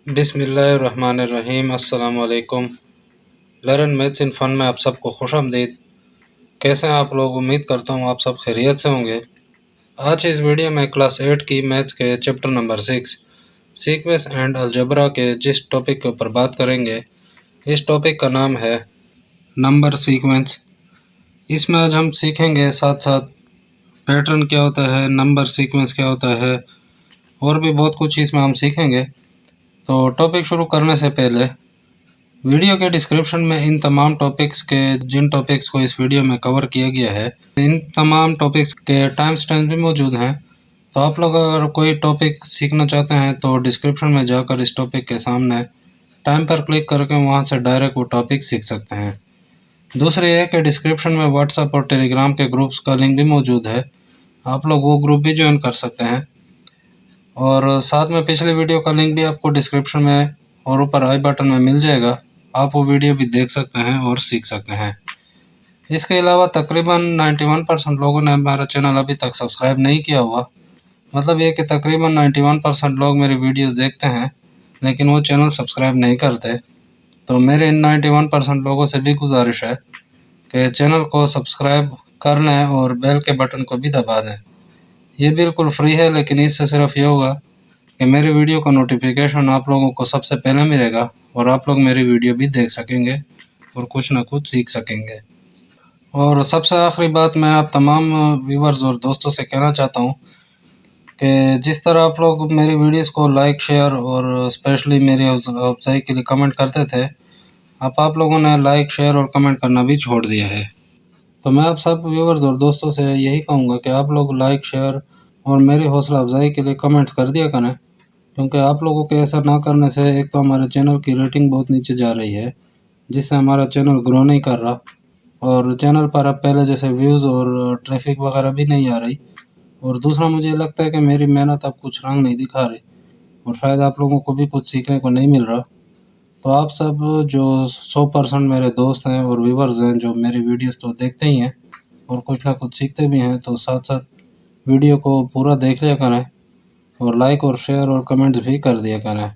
बिस्मिल्लाहिर्रहमानिर्रहीम। अस्सलाम वालेकुम। लर्न मैथ्स इन फ़न में आप सबको खुशामदीद। कैसे हैं आप लोग? उम्मीद करता हूँ आप सब खैरियत से होंगे। आज इस वीडियो में क्लास 8 की मैथ्स के chapter number 6 sequence and algebra के जिस टॉपिक के ऊपर बात करेंगे, इस टॉपिक का नाम है नंबर सीक्वेंस। इसमें आज हम सीखेंगे साथ साथ पैटर्न क्या होता है, नंबर सीक्वेंस क्या होता है, और भी बहुत कुछ इसमें हम सीखेंगे। तो टॉपिक शुरू करने से पहले वीडियो के डिस्क्रिप्शन में इन तमाम टॉपिक्स के जिन टॉपिक्स को इस वीडियो में कवर किया गया है, इन तमाम टॉपिक्स के टाइम स्टैम्प भी मौजूद हैं। तो आप लोग अगर कोई टॉपिक सीखना चाहते हैं तो डिस्क्रिप्शन में जाकर इस टॉपिक के सामने टाइम पर क्लिक करके वहां से डायरेक्ट वो टॉपिक सीख सकते हैं। दूसरी है कि डिस्क्रिप्शन में व्हाट्सएप और टेलीग्राम के ग्रुप्स का लिंक भी मौजूद है, आप लोग वो ग्रुप भी ज्वाइन कर सकते हैं। और साथ में पिछले वीडियो का लिंक भी आपको डिस्क्रिप्शन में और ऊपर आई बटन में मिल जाएगा, आप वो वीडियो भी देख सकते हैं और सीख सकते हैं। इसके अलावा तकरीबन 91% लोगों ने हमारा चैनल अभी तक सब्सक्राइब नहीं किया हुआ। मतलब ये कि तकरीबन 91% लोग मेरी वीडियोस देखते हैं लेकिन वो चैनल सब्सक्राइब नहीं करते। तो मेरे इन 91% लोगों से भी गुजारिश है कि चैनल को सब्सक्राइब कर लें और बेल के बटन को भी दबा दें। ये बिल्कुल फ्री है, लेकिन इससे सिर्फ ये होगा कि मेरी वीडियो का नोटिफिकेशन आप लोगों को सबसे पहले मिलेगा और आप लोग मेरी वीडियो भी देख सकेंगे और कुछ ना कुछ सीख सकेंगे। और सबसे आखिरी बात, मैं आप तमाम व्यूवर्स और दोस्तों से कहना चाहता हूँ कि जिस तरह आप लोग मेरी वीडियोस को लाइक, शेयर और स्पेशली मेरी अफजाई के लिए कमेंट करते थे, अब आप लोगों ने लाइक, शेयर और कमेंट करना भी छोड़ दिया है। तो मैं आप सब व्यूवर्स और दोस्तों से यही कहूँगा कि आप लोग लाइक, शेयर और मेरी हौसला अफजाई के लिए कमेंट्स कर दिया करें, क्योंकि आप लोगों के ऐसा ना करने से एक तो हमारे चैनल की रेटिंग बहुत नीचे जा रही है, जिससे हमारा चैनल ग्रो नहीं कर रहा, और चैनल पर अब पहले जैसे व्यूज़ और ट्रैफिक वगैरह भी नहीं आ रही। और दूसरा, मुझे लगता है कि मेरी मेहनत अब कुछ रंग नहीं दिखा रही और शायद आप लोगों को भी कुछ सीखने को नहीं मिल रहा। तो आप सब जो 100% मेरे दोस्त हैं और व्यूवर्स हैं, जो मेरी वीडियोस तो देखते ही हैं और कुछ ना कुछ सीखते भी हैं, तो साथ साथ वीडियो को पूरा देख लिया करें और लाइक और शेयर और कमेंट्स भी कर दिया करें।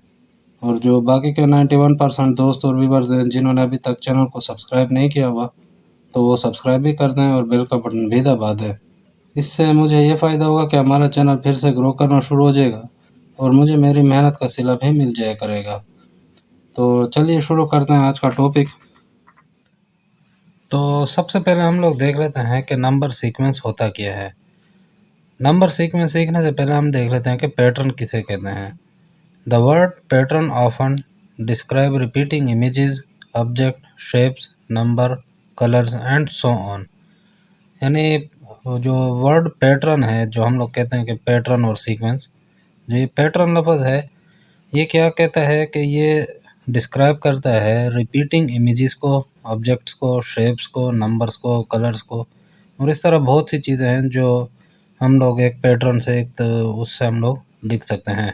और जो बाकी के 91% दोस्त और व्यूवर्स हैं जिन्होंने अभी तक चैनल को सब्सक्राइब नहीं किया हुआ, तो वो सब्सक्राइब भी कर दें और बेल का बटन भी दबा दें। इससे मुझे ये फ़ायदा होगा कि हमारा चैनल फिर से ग्रो करना शुरू हो जाएगा और मुझे मेरी मेहनत का सिला भी मिल जाया करेगा। तो चलिए शुरू करते हैं आज का टॉपिक। तो सबसे पहले हम लोग देख लेते हैं कि नंबर सीक्वेंस होता क्या है। नंबर सीक्वेंस सीखने से पहले हम देख लेते हैं कि पैटर्न किसे कहते हैं। The word pattern often describe repeating images, object, shapes, number, colours and so on. यानी जो वर्ड पैटर्न है, जो हम लोग कहते हैं कि पैटर्न और सीक्वेंस, जो ये पैटर्न लफ्ज़ है, ये क्या कहता है कि ये डिस्क्राइब करता है रिपीटिंग इमेजेस को, ऑब्जेक्ट्स को, शेप्स को, नंबर्स को, कलर्स को, और इस तरह बहुत सी चीज़ें हैं जो हम लोग एक पैटर्न से उससे हम लोग लिख सकते हैं।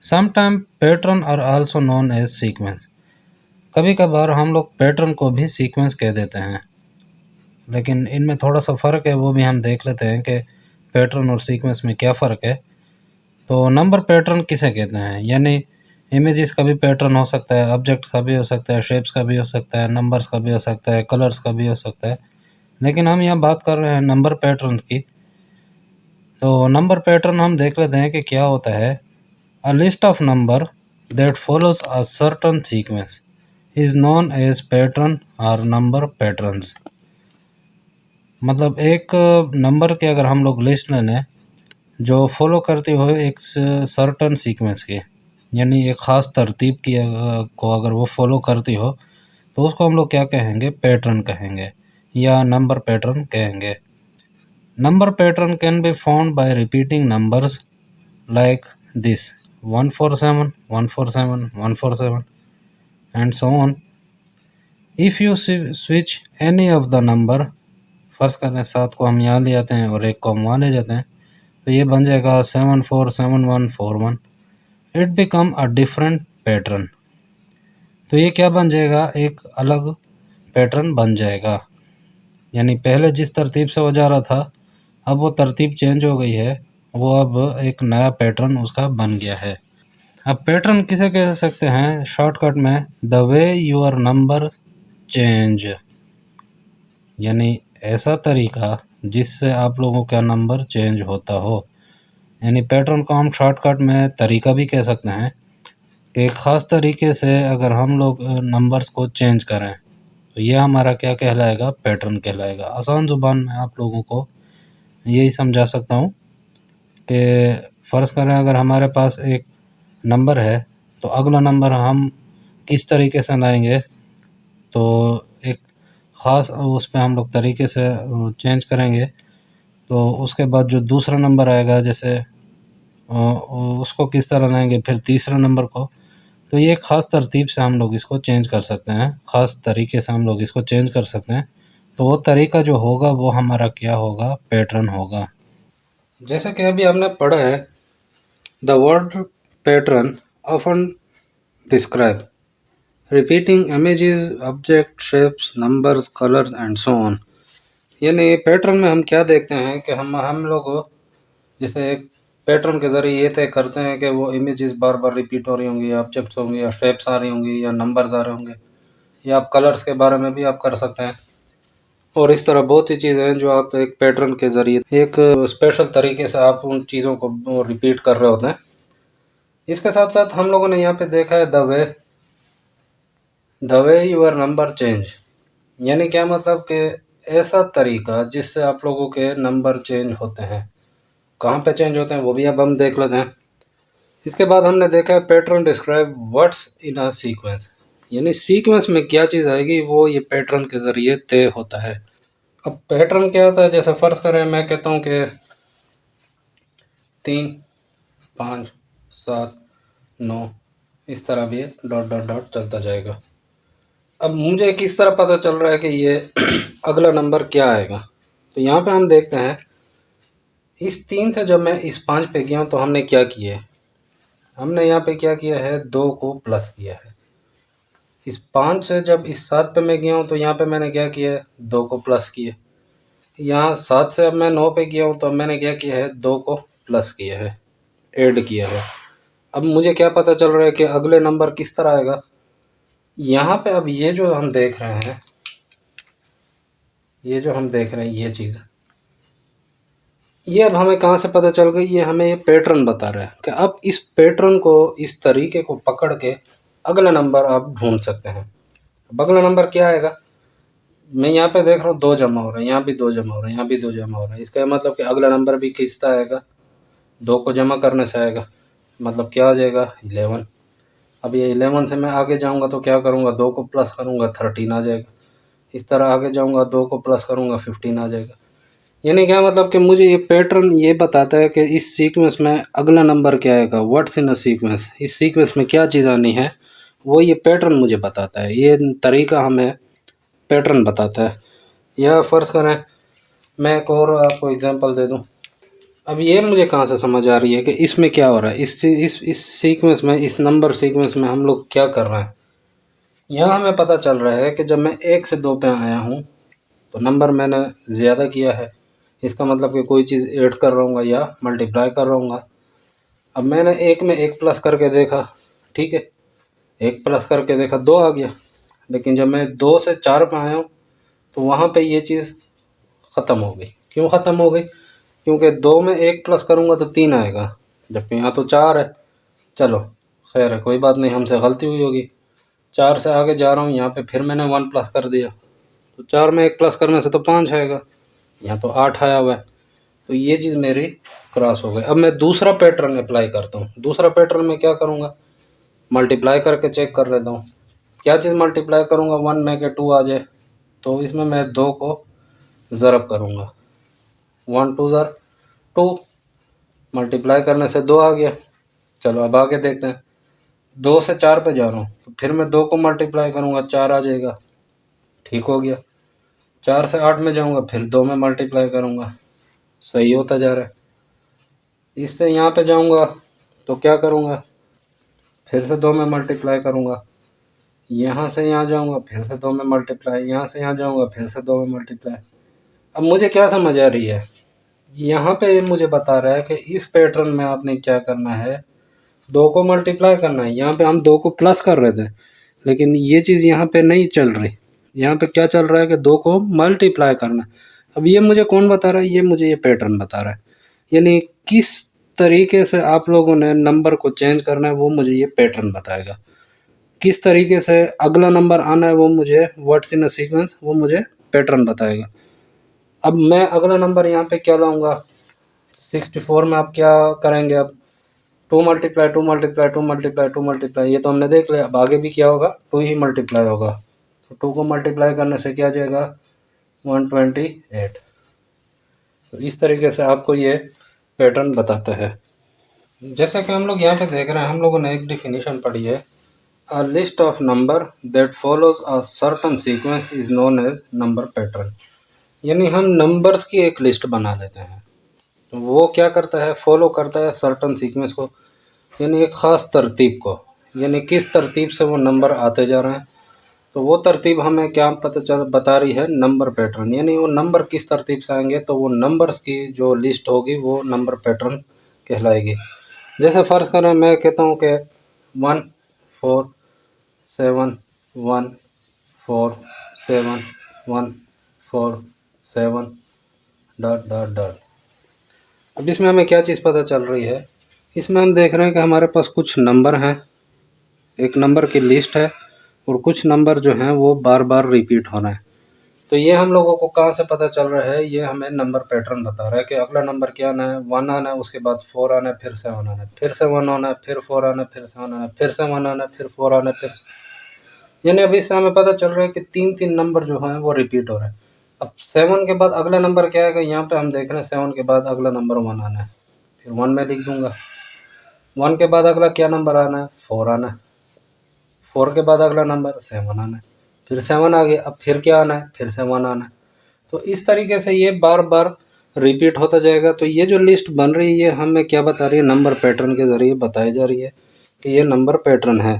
Sometime pattern are also known as sequence. कभी कभार हम लोग पैटर्न को भी सीक्वेंस कह देते हैं, लेकिन इनमें थोड़ा सा फ़र्क है, वो भी हम देख लेते हैं कि पैटर्न और सीक्वेंस में क्या फ़र्क है। तो नंबर पैटर्न किसे कहते हैं, यानी इमेजेस का भी पैटर्न हो सकता है, ऑब्जेक्ट्स का भी हो सकता है, शेप्स का भी हो सकता है, नंबर्स का भी हो सकता है, कलर्स का भी हो सकता है, लेकिन हम यहाँ बात कर रहे हैं नंबर पैटर्न की। तो नंबर पैटर्न हम देख लेते हैं कि क्या होता है। A list of number that follows a certain sequence is known as pattern और नंबर पैटर्न्स। मतलब एक नंबर के अगर हम लोग लिस्ट ले लें जो फॉलो करती हो एक सर्टेन सीक्वेंस के, यानी एक ख़ास तरतीब की को अगर वो फॉलो करती हो, तो उसको हम लोग क्या कहेंगे, पैटर्न कहेंगे या नंबर पैटर्न कहेंगे। Number pattern can be found by repeating numbers like this 147, 147, 147 and so on. If you switch any of the number, फर्ज करें 7 को हम यहाँ ले जाते हैं और 1 को हम वहाँ ले जाते हैं, तो ये बन जाएगा 747141। It become a different pattern. तो ये क्या बन जाएगा, एक अलग पैटर्न बन जाएगा। यानी पहले जिस तरतीब से वो जा रहा था, अब वो तरतीब चेंज हो गई है, वो अब एक नया पैटर्न उसका बन गया है। अब पैटर्न किसे कह सकते हैं शॉर्टकट में, the way your number change, यानी ऐसा तरीका जिससे आप लोगों का नंबर चेंज होता हो। यानी पैटर्न को हम शॉर्टकट में तरीका भी कह सकते हैं कि एक ख़ास तरीके से अगर हम लोग नंबर्स को चेंज करें तो ये हमारा क्या कहलाएगा, पैटर्न कहलाएगा। आसान ज़ुबान में आप लोगों को यही समझा सकता हूँ कि फ़र्ज़ करें अगर हमारे पास एक नंबर है तो अगला नंबर हम किस तरीके से लाएंगे, तो एक ख़ास उस पे हम लोग तरीके से चेंज करेंगे। तो उसके बाद जो दूसरा नंबर आएगा जैसे उसको किस तरह लाएंगे, फिर तीसरा नंबर को। तो ये एक ख़ास तरतीब से हम लोग इसको चेंज कर सकते हैं, ख़ास तरीके से हम लोग इसको चेंज कर सकते हैं। तो वो तरीका जो होगा वो हमारा क्या होगा, पैटर्न होगा। जैसे कि अभी हमने पढ़ा है, the word pattern often describe repeating images, object, shapes, numbers, colours and so on. यानी पैटर्न में हम क्या देखते हैं कि हम लोग जैसे एक पैटर्न के ज़रिए ये तय करते हैं कि वो इमेजेस बार बार रिपीट हो रही होंगी, या ऑब्जेक्ट्स होंगे, या शेप्स आ रही होंगी, या नंबर्स आ रहे होंगे, या आप कलर्स के बारे में भी आप कर सकते हैं। और इस तरह बहुत सी चीज़ें हैं जो आप एक पैटर्न के ज़रिए एक स्पेशल तरीके से आप उन चीज़ों को रिपीट कर रहे होते हैं। इसके साथ साथ हम लोगों ने यहाँ पे देखा है the way your number change, यानी क्या मतलब कि ऐसा तरीका जिससे आप लोगों के नंबर चेंज होते हैं। कहाँ पे चेंज होते हैं वो भी अब हम देख लेते हैं। इसके बाद हमने देखा है pattern describe what's in a sequence, यानी सीक्वेंस में क्या चीज़ आएगी वो ये पैटर्न के ज़रिए तय होता है। अब पैटर्न क्या होता है, जैसे फ़र्ज़ करें मैं कहता हूँ कि 3, 5, 7, 9, इस तरह भी डॉट डॉट डॉट चलता जाएगा। अब मुझे किस तरह पता चल रहा है कि ये अगला नंबर क्या आएगा, तो यहाँ पे हम देखते हैं इस 3 से जब मैं इस 5 पे गया हूँ तो हमने क्या किया है, हमने यहाँ पे क्या किया है, 2 को प्लस किया है। इस 5 से जब इस 7 पे मैं गया हूँ तो यहाँ पे मैंने क्या किया है, 2 को प्लस किया। यहाँ 7 से अब मैं 9 पे गया हूँ तो मैंने क्या किया है, 2 को प्लस किया है, ऐड किया है। अब मुझे क्या पता चल रहा है कि अगले नंबर किस तरह आएगा। यहाँ पे अब ये जो हम देख रहे हैं, ये चीज़, ये अब हमें कहाँ से पता चल गई, ये हमें ये पैटर्न बता रहा है कि अब इस पैटर्न को, इस तरीके को पकड़ के अगला नंबर आप ढूंढ सकते हैं। अब अगला नंबर क्या आएगा, मैं यहाँ पे देख रहा हूँ 2 जमा हो रहा है, यहाँ भी 2 जमा हो रहा है, यहाँ भी 2 जमा हो रहा है। इसका मतलब कि अगला नंबर भी किसका आएगा, 2 को जमा करने से आएगा। मतलब क्या आ जाएगा, 11। अब ये 11 से मैं आगे जाऊँगा तो क्या करूँगा, 2 को प्लस करूँगा, 13 आ जाएगा। इस तरह आगे जाऊँगा, 2 को प्लस करूँगा, 15 आ जाएगा। यानी क्या मतलब कि मुझे ये पैटर्न ये बताता है कि इस सीक्वेंस में अगला नंबर क्या आएगा, व्हाट्स इन अ सीक्वेंस, इस सीक्वेंस में क्या चीज़ आनी है, वो ये पैटर्न मुझे बताता है। ये तरीका हमें पैटर्न बताता है। या फ़र्ज़ करें मैं एक और आपको एग्जांपल दे दूं। अब ये मुझे कहाँ से समझ आ रही है कि इसमें क्या हो रहा है, इस सीक्वेंस में, इस नंबर सीक्वेंस में हम लोग क्या कर रहे हैं। यहाँ हमें पता चल रहा है कि जब मैं 1 से 2 पे आया हूँ तो नंबर मैंने ज़्यादा किया है। इसका मतलब कि कोई चीज़ ऐड कर रहा हूँ या मल्टीप्लाई कर रहा हूँ। अब मैंने 1 में 1 प्लस करके देखा, ठीक है, 1 प्लस करके देखा, 2 आ गया। लेकिन जब मैं 2 से 4 पे आया हूँ तो वहाँ पे ये चीज़ ख़त्म हो गई। क्यों ख़त्म हो गई, क्योंकि 2 में 1 प्लस करूँगा तो 3 आएगा, जबकि यहाँ तो 4 है। चलो खैर है, कोई बात नहीं, हमसे गलती हुई होगी। 4 से आगे जा रहा हूँ, यहाँ पे फिर मैंने 1 प्लस कर दिया, तो 4 में 1 प्लस करने से तो 5 आएगा, यहाँ तो 8 आया हुआ है। तो ये चीज़ मेरी क्रॉस हो गई। अब मैं दूसरा पैटर्न अप्लाई करता हूँ। दूसरा पैटर्न में क्या करूँगा, मल्टीप्लाई करके चेक कर लेता हूँ। क्या चीज़ मल्टीप्लाई करूँगा, 1 में के 2 आ जाए, तो इसमें मैं 2 को ज़रब करूँगा, 1 2 ज़र 2, मल्टीप्लाई करने से 2 आ गया। चलो अब आगे देखते हैं। 2 से 4 पे जा रहा हूँ तो फिर मैं 2 को मल्टीप्लाई करूँगा, 4 आ जाएगा, ठीक हो गया। 4 से 8 में जाऊँगा, फिर 2 में मल्टीप्लाई करूँगा, सही होता जा रहा है। इससे यहाँ पे जाऊँगा तो क्या करूँगा, फिर से 2 में मल्टीप्लाई करूँगा, यहाँ से यहाँ जाऊँगा, फिर से 2 में मल्टीप्लाई, यहाँ से यहाँ जाऊँगा, फिर से 2 में मल्टीप्लाई। अब मुझे क्या समझ आ रही है, यहाँ पे मुझे बता रहा है कि इस पैटर्न में आपने क्या करना है, 2 को मल्टीप्लाई करना है। यहाँ पे हम 2 को प्लस कर रहे थे, लेकिन ये चीज़ यहाँ पे नहीं चल रही। यहाँ पे क्या चल रहा है कि 2 को मल्टीप्लाई करना है। अब ये मुझे कौन बता रहा है? ये मुझे ये पैटर्न बता रहा है। यानी किस तरीके से आप लोगों ने नंबर को चेंज करना है वो मुझे ये पैटर्न बताएगा। किस तरीके से अगला नंबर आना है वो मुझे व्हाट्स इन अ सीक्वेंस वो मुझे पैटर्न बताएगा। अब मैं अगला नंबर यहाँ पे क्या लाऊंगा? 64 में आप क्या करेंगे? अब 2 मल्टीप्लाई 2 मल्टीप्लाई 2 मल्टीप्लाई 2 मल्टीप्लाई, ये तो हमने देख लिया। अब आगे भी क्या होगा? 2 ही मल्टीप्लाई होगा। तो 2 को मल्टीप्लाई करने से क्या आ जाएगा? 128। तो इस तरीके से आपको ये पैटर्न बताता है। जैसा कि हम लोग यहाँ पे देख रहे हैं, हम लोगों ने एक डिफिनीशन पढ़ी है, a list of number that follows a certain sequence is known as number pattern. यानी हम नंबर्स की एक लिस्ट बना लेते हैं, तो वो क्या करता है? फॉलो करता है सर्टन सीक्वेंस को, यानी एक ख़ास तरतीब को। यानी किस तरतीब से वो नंबर आते जा रहे हैं, तो वो तरतीब हमें क्या बता रही है? Number pattern. यानी वो नंबर किस तरतीब से आएंगे, तो वो नंबर्स की जो लिस्ट होगी वो नंबर पैटर्न कहलाएगी। जैसे फ़र्ज़ करें मैं कहता हूँ कि 1 4 7 1 4 7 1 4 7 डॉट डॉट डॉट। अब इसमें हमें क्या चीज़ पता चल रही है? इसमें हम देख रहे हैं कि हमारे पास कुछ नंबर हैं, एक नंबर की लिस्ट है, और कुछ नंबर जो हैं वो बार बार रिपीट हो रहे हैं। तो ये हम लोगों को कहाँ से पता चल रहा है? ये हमें नंबर पैटर्न बता रहा है कि अगला नंबर क्या आना है? 1 आना है, उसके बाद 4 आना है, फिर 7 आना है, फिर से 1 आना है, फिर 4 आना है, फिर 7 आना है, फिर से 1 आना है, फिर 4 आना है, फिर से। यानी अभी इससे हमें पता चल रहा है कि 3-3 नंबर जो हैं वो रिपीट हो रहे हैं। अब 7 के बाद अगला नंबर क्या आएगा? यहाँ पे हम देख रहे हैं 7 के बाद अगला नंबर 1 आना है, फिर 1 में लिख दूंगा। 1 के बाद अगला क्या नंबर आना है? 4 आना है। 4 के बाद अगला नंबर 7 आना है, फिर 7 आ गया। अब फिर क्या आना है? फिर से 1 आना है। तो इस तरीके से ये बार बार रिपीट होता जाएगा। तो ये जो लिस्ट बन रही है ये हमें क्या बता रही है? नंबर पैटर्न के ज़रिए बताई जा रही है कि ये नंबर पैटर्न है।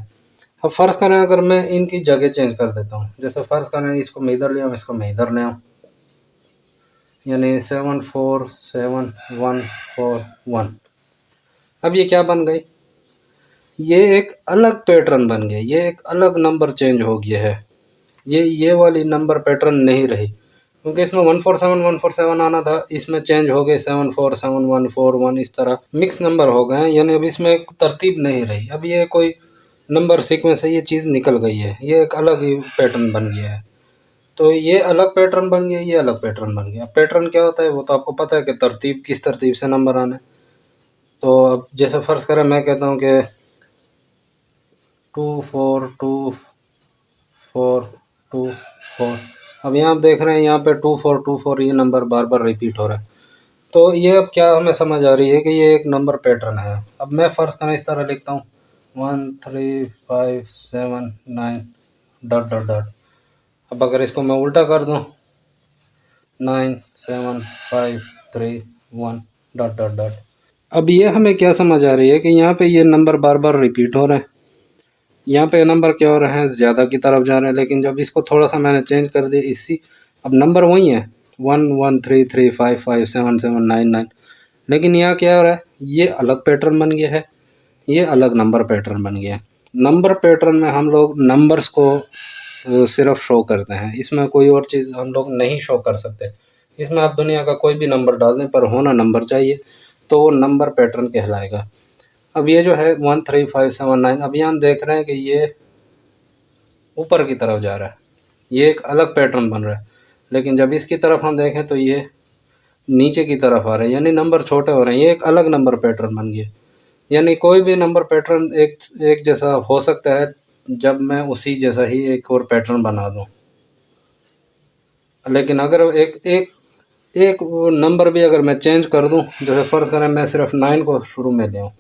अब फ़र्ज़ करें अगर मैं इनकी जगह चेंज कर देता हूँ, जैसे फ़र्ज़ करें इसको मैं इधर ले आऊँ, इसको मैं इधर ले आऊँ, यानी 7 4 7 1 4 1। अब ये क्या बन गई? ये एक अलग पैटर्न बन गया, ये एक अलग नंबर चेंज हो गया है। ये वाली नंबर पैटर्न नहीं रही, क्योंकि इसमें 147 आना था, इसमें चेंज हो गए 747141, इस तरह मिक्स नंबर हो गए हैं। यानी अब इसमें एक तरतीब नहीं रही। अब ये कोई नंबर सीक्वेंस है, ये चीज़ निकल गई है, ये एक अलग ही पैटर्न बन गया है। तो ये अलग पैटर्न बन गया, ये अलग पैटर्न बन गया। पैटर्न क्या होता है वो तो आपको पता है कि तरतीब, किस तरतीब से नंबर आना है। तो अब जैसे फ़र्ज़ करें मैं कहता हूँ कि 2 4 2 4 2 4। अब यहाँ आप देख रहे हैं यहाँ पे 2 4 2 4 ये नंबर बार बार रिपीट हो रहा है। तो ये अब क्या हमें समझ आ रही है कि ये एक नंबर पैटर्न है। अब मैं फ़र्ज़ करें इस तरह लिखता हूँ 1 3 5 7 9 डॉट डॉट डॉट। अब अगर इसको मैं उल्टा कर दूँ 9 7 5 3 1 डॉट डॉट डॉट। अब ये हमें क्या समझ आ रही है कि यहाँ पे ये नंबर बार बार रिपीट हो रहे हैं, यहाँ पे नंबर क्या हो रहे हैं? ज़्यादा की तरफ जा रहे हैं। लेकिन जब इसको थोड़ा सा मैंने चेंज कर दिया, इसी अब नंबर वही है 1 1 3 3 5 5 7 7 9 9, लेकिन यहाँ क्या हो रहा है? ये अलग पैटर्न बन गया है, ये अलग नंबर पैटर्न बन गया है। नंबर पैटर्न में हम लोग नंबर्स को सिर्फ शो करते हैं, इसमें कोई और चीज़ हम लोग नहीं शो कर सकते। इसमें आप दुनिया का कोई भी नंबर डाल दें, पर होना नंबर चाहिए, तो वो नंबर पैटर्न कहलाएगा। अब ये जो है 1 3 5 7 9, अभी हम देख रहे हैं कि ये ऊपर की तरफ जा रहा है, ये एक अलग पैटर्न बन रहा है। लेकिन जब इसकी तरफ हम देखें तो ये नीचे की तरफ आ रहा है, यानी नंबर छोटे हो रहे हैं, ये एक अलग नंबर पैटर्न बन गया। यानी कोई भी नंबर पैटर्न एक एक जैसा हो सकता है जब मैं उसी जैसा ही एक और पैटर्न बना दूं। लेकिन अगर एक एक एक नंबर भी अगर मैं चेंज कर दूं, जैसे फ़र्ज़ करें मैं सिर्फ 9 को शुरू में ले आऊँ,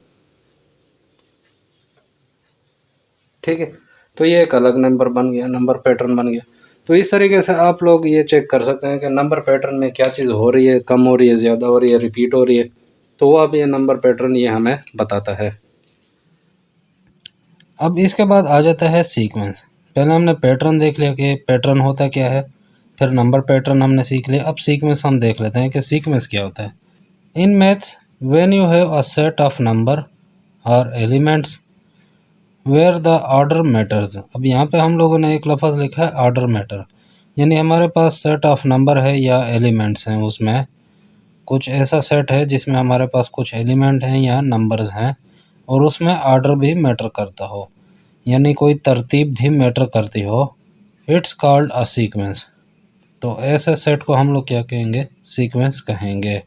ठीक है, तो ये एक अलग नंबर बन गया, नंबर पैटर्न बन गया। तो इस तरीके से आप लोग ये चेक कर सकते हैं कि नंबर पैटर्न में क्या चीज़ हो रही है, कम हो रही है, ज़्यादा हो रही है, रिपीट हो रही है। तो वो अब ये नंबर पैटर्न ये हमें बताता है। अब इसके बाद आ जाता है सीक्वेंस। पहले हमने पैटर्न देख लिया कि पैटर्न होता क्या है, फिर नंबर पैटर्न हमने सीख लिया। अब सीक्वेंस हम देख लेते हैं कि सीक्वेंस क्या होता है। In maths when you have a set of number or elements where the order matters. अब यहाँ पे हम लोगों ने एक लफ्ज़ लिखा है ऑर्डर मैटर, यानी हमारे पास सेट ऑफ नंबर है या एलिमेंट्स हैं, उसमें कुछ ऐसा सेट है जिसमें हमारे पास कुछ एलिमेंट हैं या नंबर्स हैं और उसमें ऑर्डर भी मैटर करता हो, यानी कोई तरतीब भी मैटर करती हो। It's called a sequence. तो ऐसे सेट को हम लोग क्या कहेंगे? सीक्वेंस कहेंगे।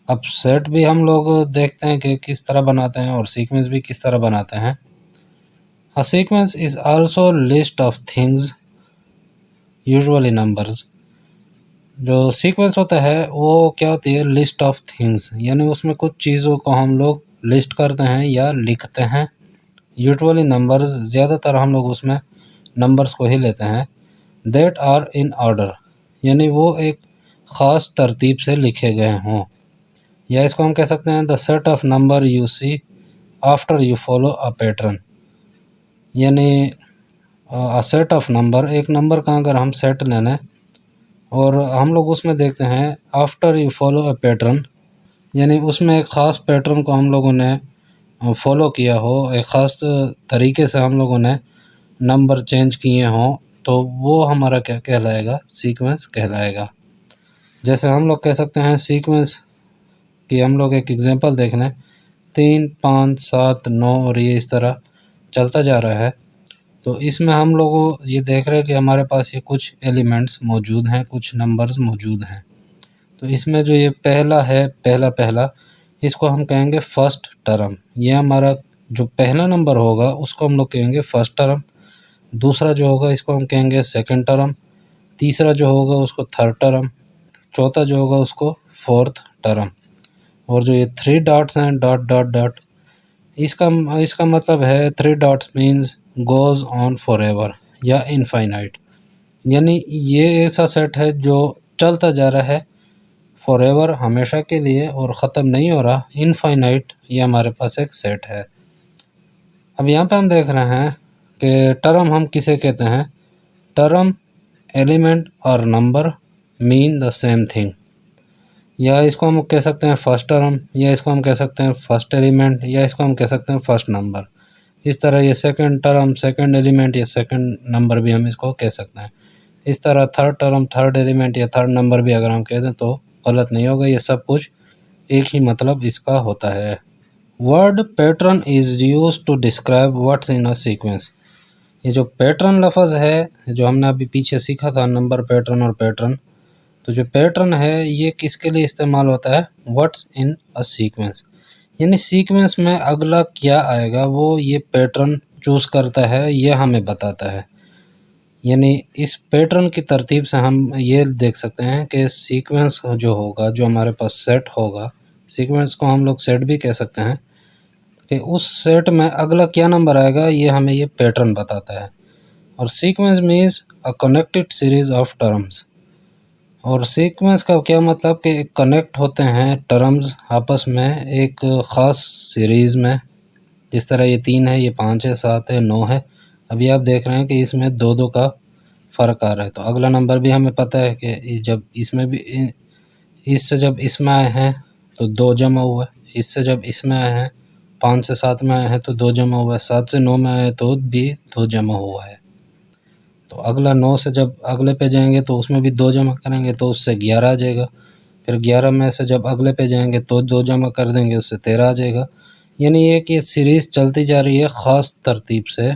अब सेट भी हम लोग देखते हैं कि किस तरह बनाते हैं और सीक्वेंस भी किस तरह बनाते हैं। A sequence is also list of things usually numbers. जो सीक्वेंस होता है वो क्या होती है? लिस्ट ऑफ थिंग्स, यानी उसमें कुछ चीज़ों को हम लोग लिस्ट करते हैं या लिखते हैं। यूजुअली नंबर्स, ज़्यादातर हम लोग उसमें नंबर्स को ही लेते हैं। दैट आर इन ऑर्डर, यानी वो एक ख़ास तरतीब से लिखे गए हों, या इसको हम कह सकते हैं the set of number you see after you follow a pattern. यानी अ सेट ऑफ नंबर, एक नंबर का अगर हम सेट लेना और हम लोग उसमें देखते हैं after you follow a pattern, यानी उसमें एक ख़ास पैटर्न को हम लोगों ने फॉलो किया हो, एक ख़ास तरीके से हम लोगों ने नंबर चेंज किए हों, तो वो हमारा क्या कहलाएगा? सीक्वेंस कहलाएगा। जैसे हम लोग कह सकते हैं सीक्वेंस की, हम लोग एक एग्जांपल देख लें, 3, 5, 7, 9 और ये इस तरह चलता जा रहा है। तो इसमें हम लोग ये देख रहे हैं कि हमारे पास ये कुछ एलिमेंट्स मौजूद हैं, कुछ नंबर्स मौजूद हैं। तो इसमें जो ये पहला है, पहला इसको हम कहेंगे फर्स्ट टर्म। ये हमारा जो पहला नंबर होगा उसको हम लोग कहेंगे फर्स्ट टर्म। दूसरा जो होगा इसको हम कहेंगे सेकंड टर्म। तीसरा जो होगा उसको थर्ड टर्म। चौथा जो होगा उसको फोर्थ टर्म। और जो ये 3 डॉट्स हैं, डॉट डॉट डॉट, इसका इसका मतलब है 3 dots means goes on forever या इनफाइनाइट, यानी ये ऐसा सेट है जो चलता जा रहा है फॉरएवर, हमेशा के लिए, और ख़त्म नहीं हो रहा, इनफाइनाइट। ये हमारे पास एक सेट है। अब यहाँ पे हम देख रहे हैं कि टर्म हम किसे कहते हैं? टर्म, एलिमेंट और number mean the same thing. या इसको हम कह सकते हैं फर्स्ट टर्म, या इसको हम कह सकते हैं फर्स्ट एलिमेंट, या इसको हम कह सकते हैं फर्स्ट नंबर। इस तरह ये सेकंड टर्म, सेकंड एलिमेंट या सेकंड नंबर भी हम इसको कह सकते हैं। इस तरह थर्ड टर्म, थर्ड एलिमेंट या थर्ड नंबर भी अगर हम कह दें तो गलत नहीं होगा। ये सब कुछ एक ही मतलब इसका होता है। Word pattern is used to describe what's in a sequence. ये जो पैटर्न लफ्ज़ है, जो हमने अभी पीछे सीखा था, नंबर पैटर्न और पैटर्न, तो जो पैटर्न है ये किसके लिए इस्तेमाल होता है? व्हाट्स इन अ सीक्वेंस, यानी सीक्वेंस में अगला क्या आएगा वो ये पैटर्न चूज़ करता है, ये हमें बताता है। यानी इस पैटर्न की तरतीब से हम ये देख सकते हैं कि सीक्वेंस जो होगा, जो हमारे पास सेट होगा, सीक्वेंस को हम लोग सेट भी कह सकते हैं, कि उस सेट में अगला क्या नंबर आएगा ये हमें ये पैटर्न बताता है। और sequence means a connected series of terms. और सीक्वेंस का क्या मतलब कि कनेक्ट होते हैं टर्म्स आपस में एक ख़ास सीरीज़ में। जिस तरह ये 3 है, ये 5 है, 7 है, 9 है। अभी आप देख रहे हैं कि इसमें 2-2 का फ़र्क आ रहा है। तो अगला नंबर भी हमें पता है कि जब इसमें भी इससे जब इसमें आए हैं तो 2 जमा हुआ है, इससे जब इसमें आए हैं 5 से 7 में आए हैं तो 2 जमा हुआ है, 7 से 9 में आए हैं तो भी 2 जमा हुआ है। तो अगला 9 से जब अगले पे जाएंगे तो उसमें भी 2 जमा करेंगे तो उससे 11 आ जाएगा। फिर 11 में से जब अगले पे जाएंगे तो 2 जमा कर देंगे, उससे 13 आ जाएगा। यानी ये कि सीरीज़ चलती जा रही है ख़ास तरतीब से।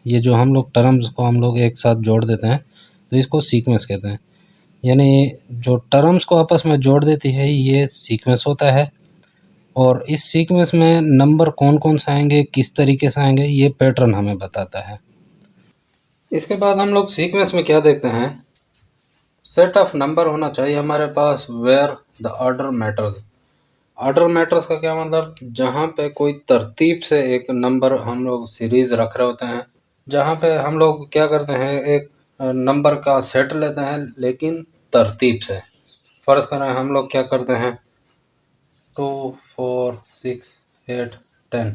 ये जो हम लोग टर्म्स को हम लोग एक साथ जोड़ देते हैं तो इसको सीक्वेंस कहते हैं। यानी जो टर्म्स को आपस में जोड़ देती है ये सीक्वेंस होता है। और इस सीक्वेंस में नंबर कौन-कौन से आएंगे, किस तरीके से आएंगे, ये पैटर्न हमें बताता है। इसके बाद हम लोग सीक्वेंस में क्या देखते हैं? सेट ऑफ नंबर होना चाहिए हमारे पास where the order matters. Order matters का क्या मतलब? जहाँ पे कोई तरतीब से एक नंबर हम लोग सीरीज़ रख रहे होते हैं, जहाँ पे हम लोग क्या करते हैं, एक नंबर का सेट लेते हैं लेकिन तरतीब से। फ़र्ज़ करें हम लोग क्या करते हैं, 2, 4, 6, 8, 10,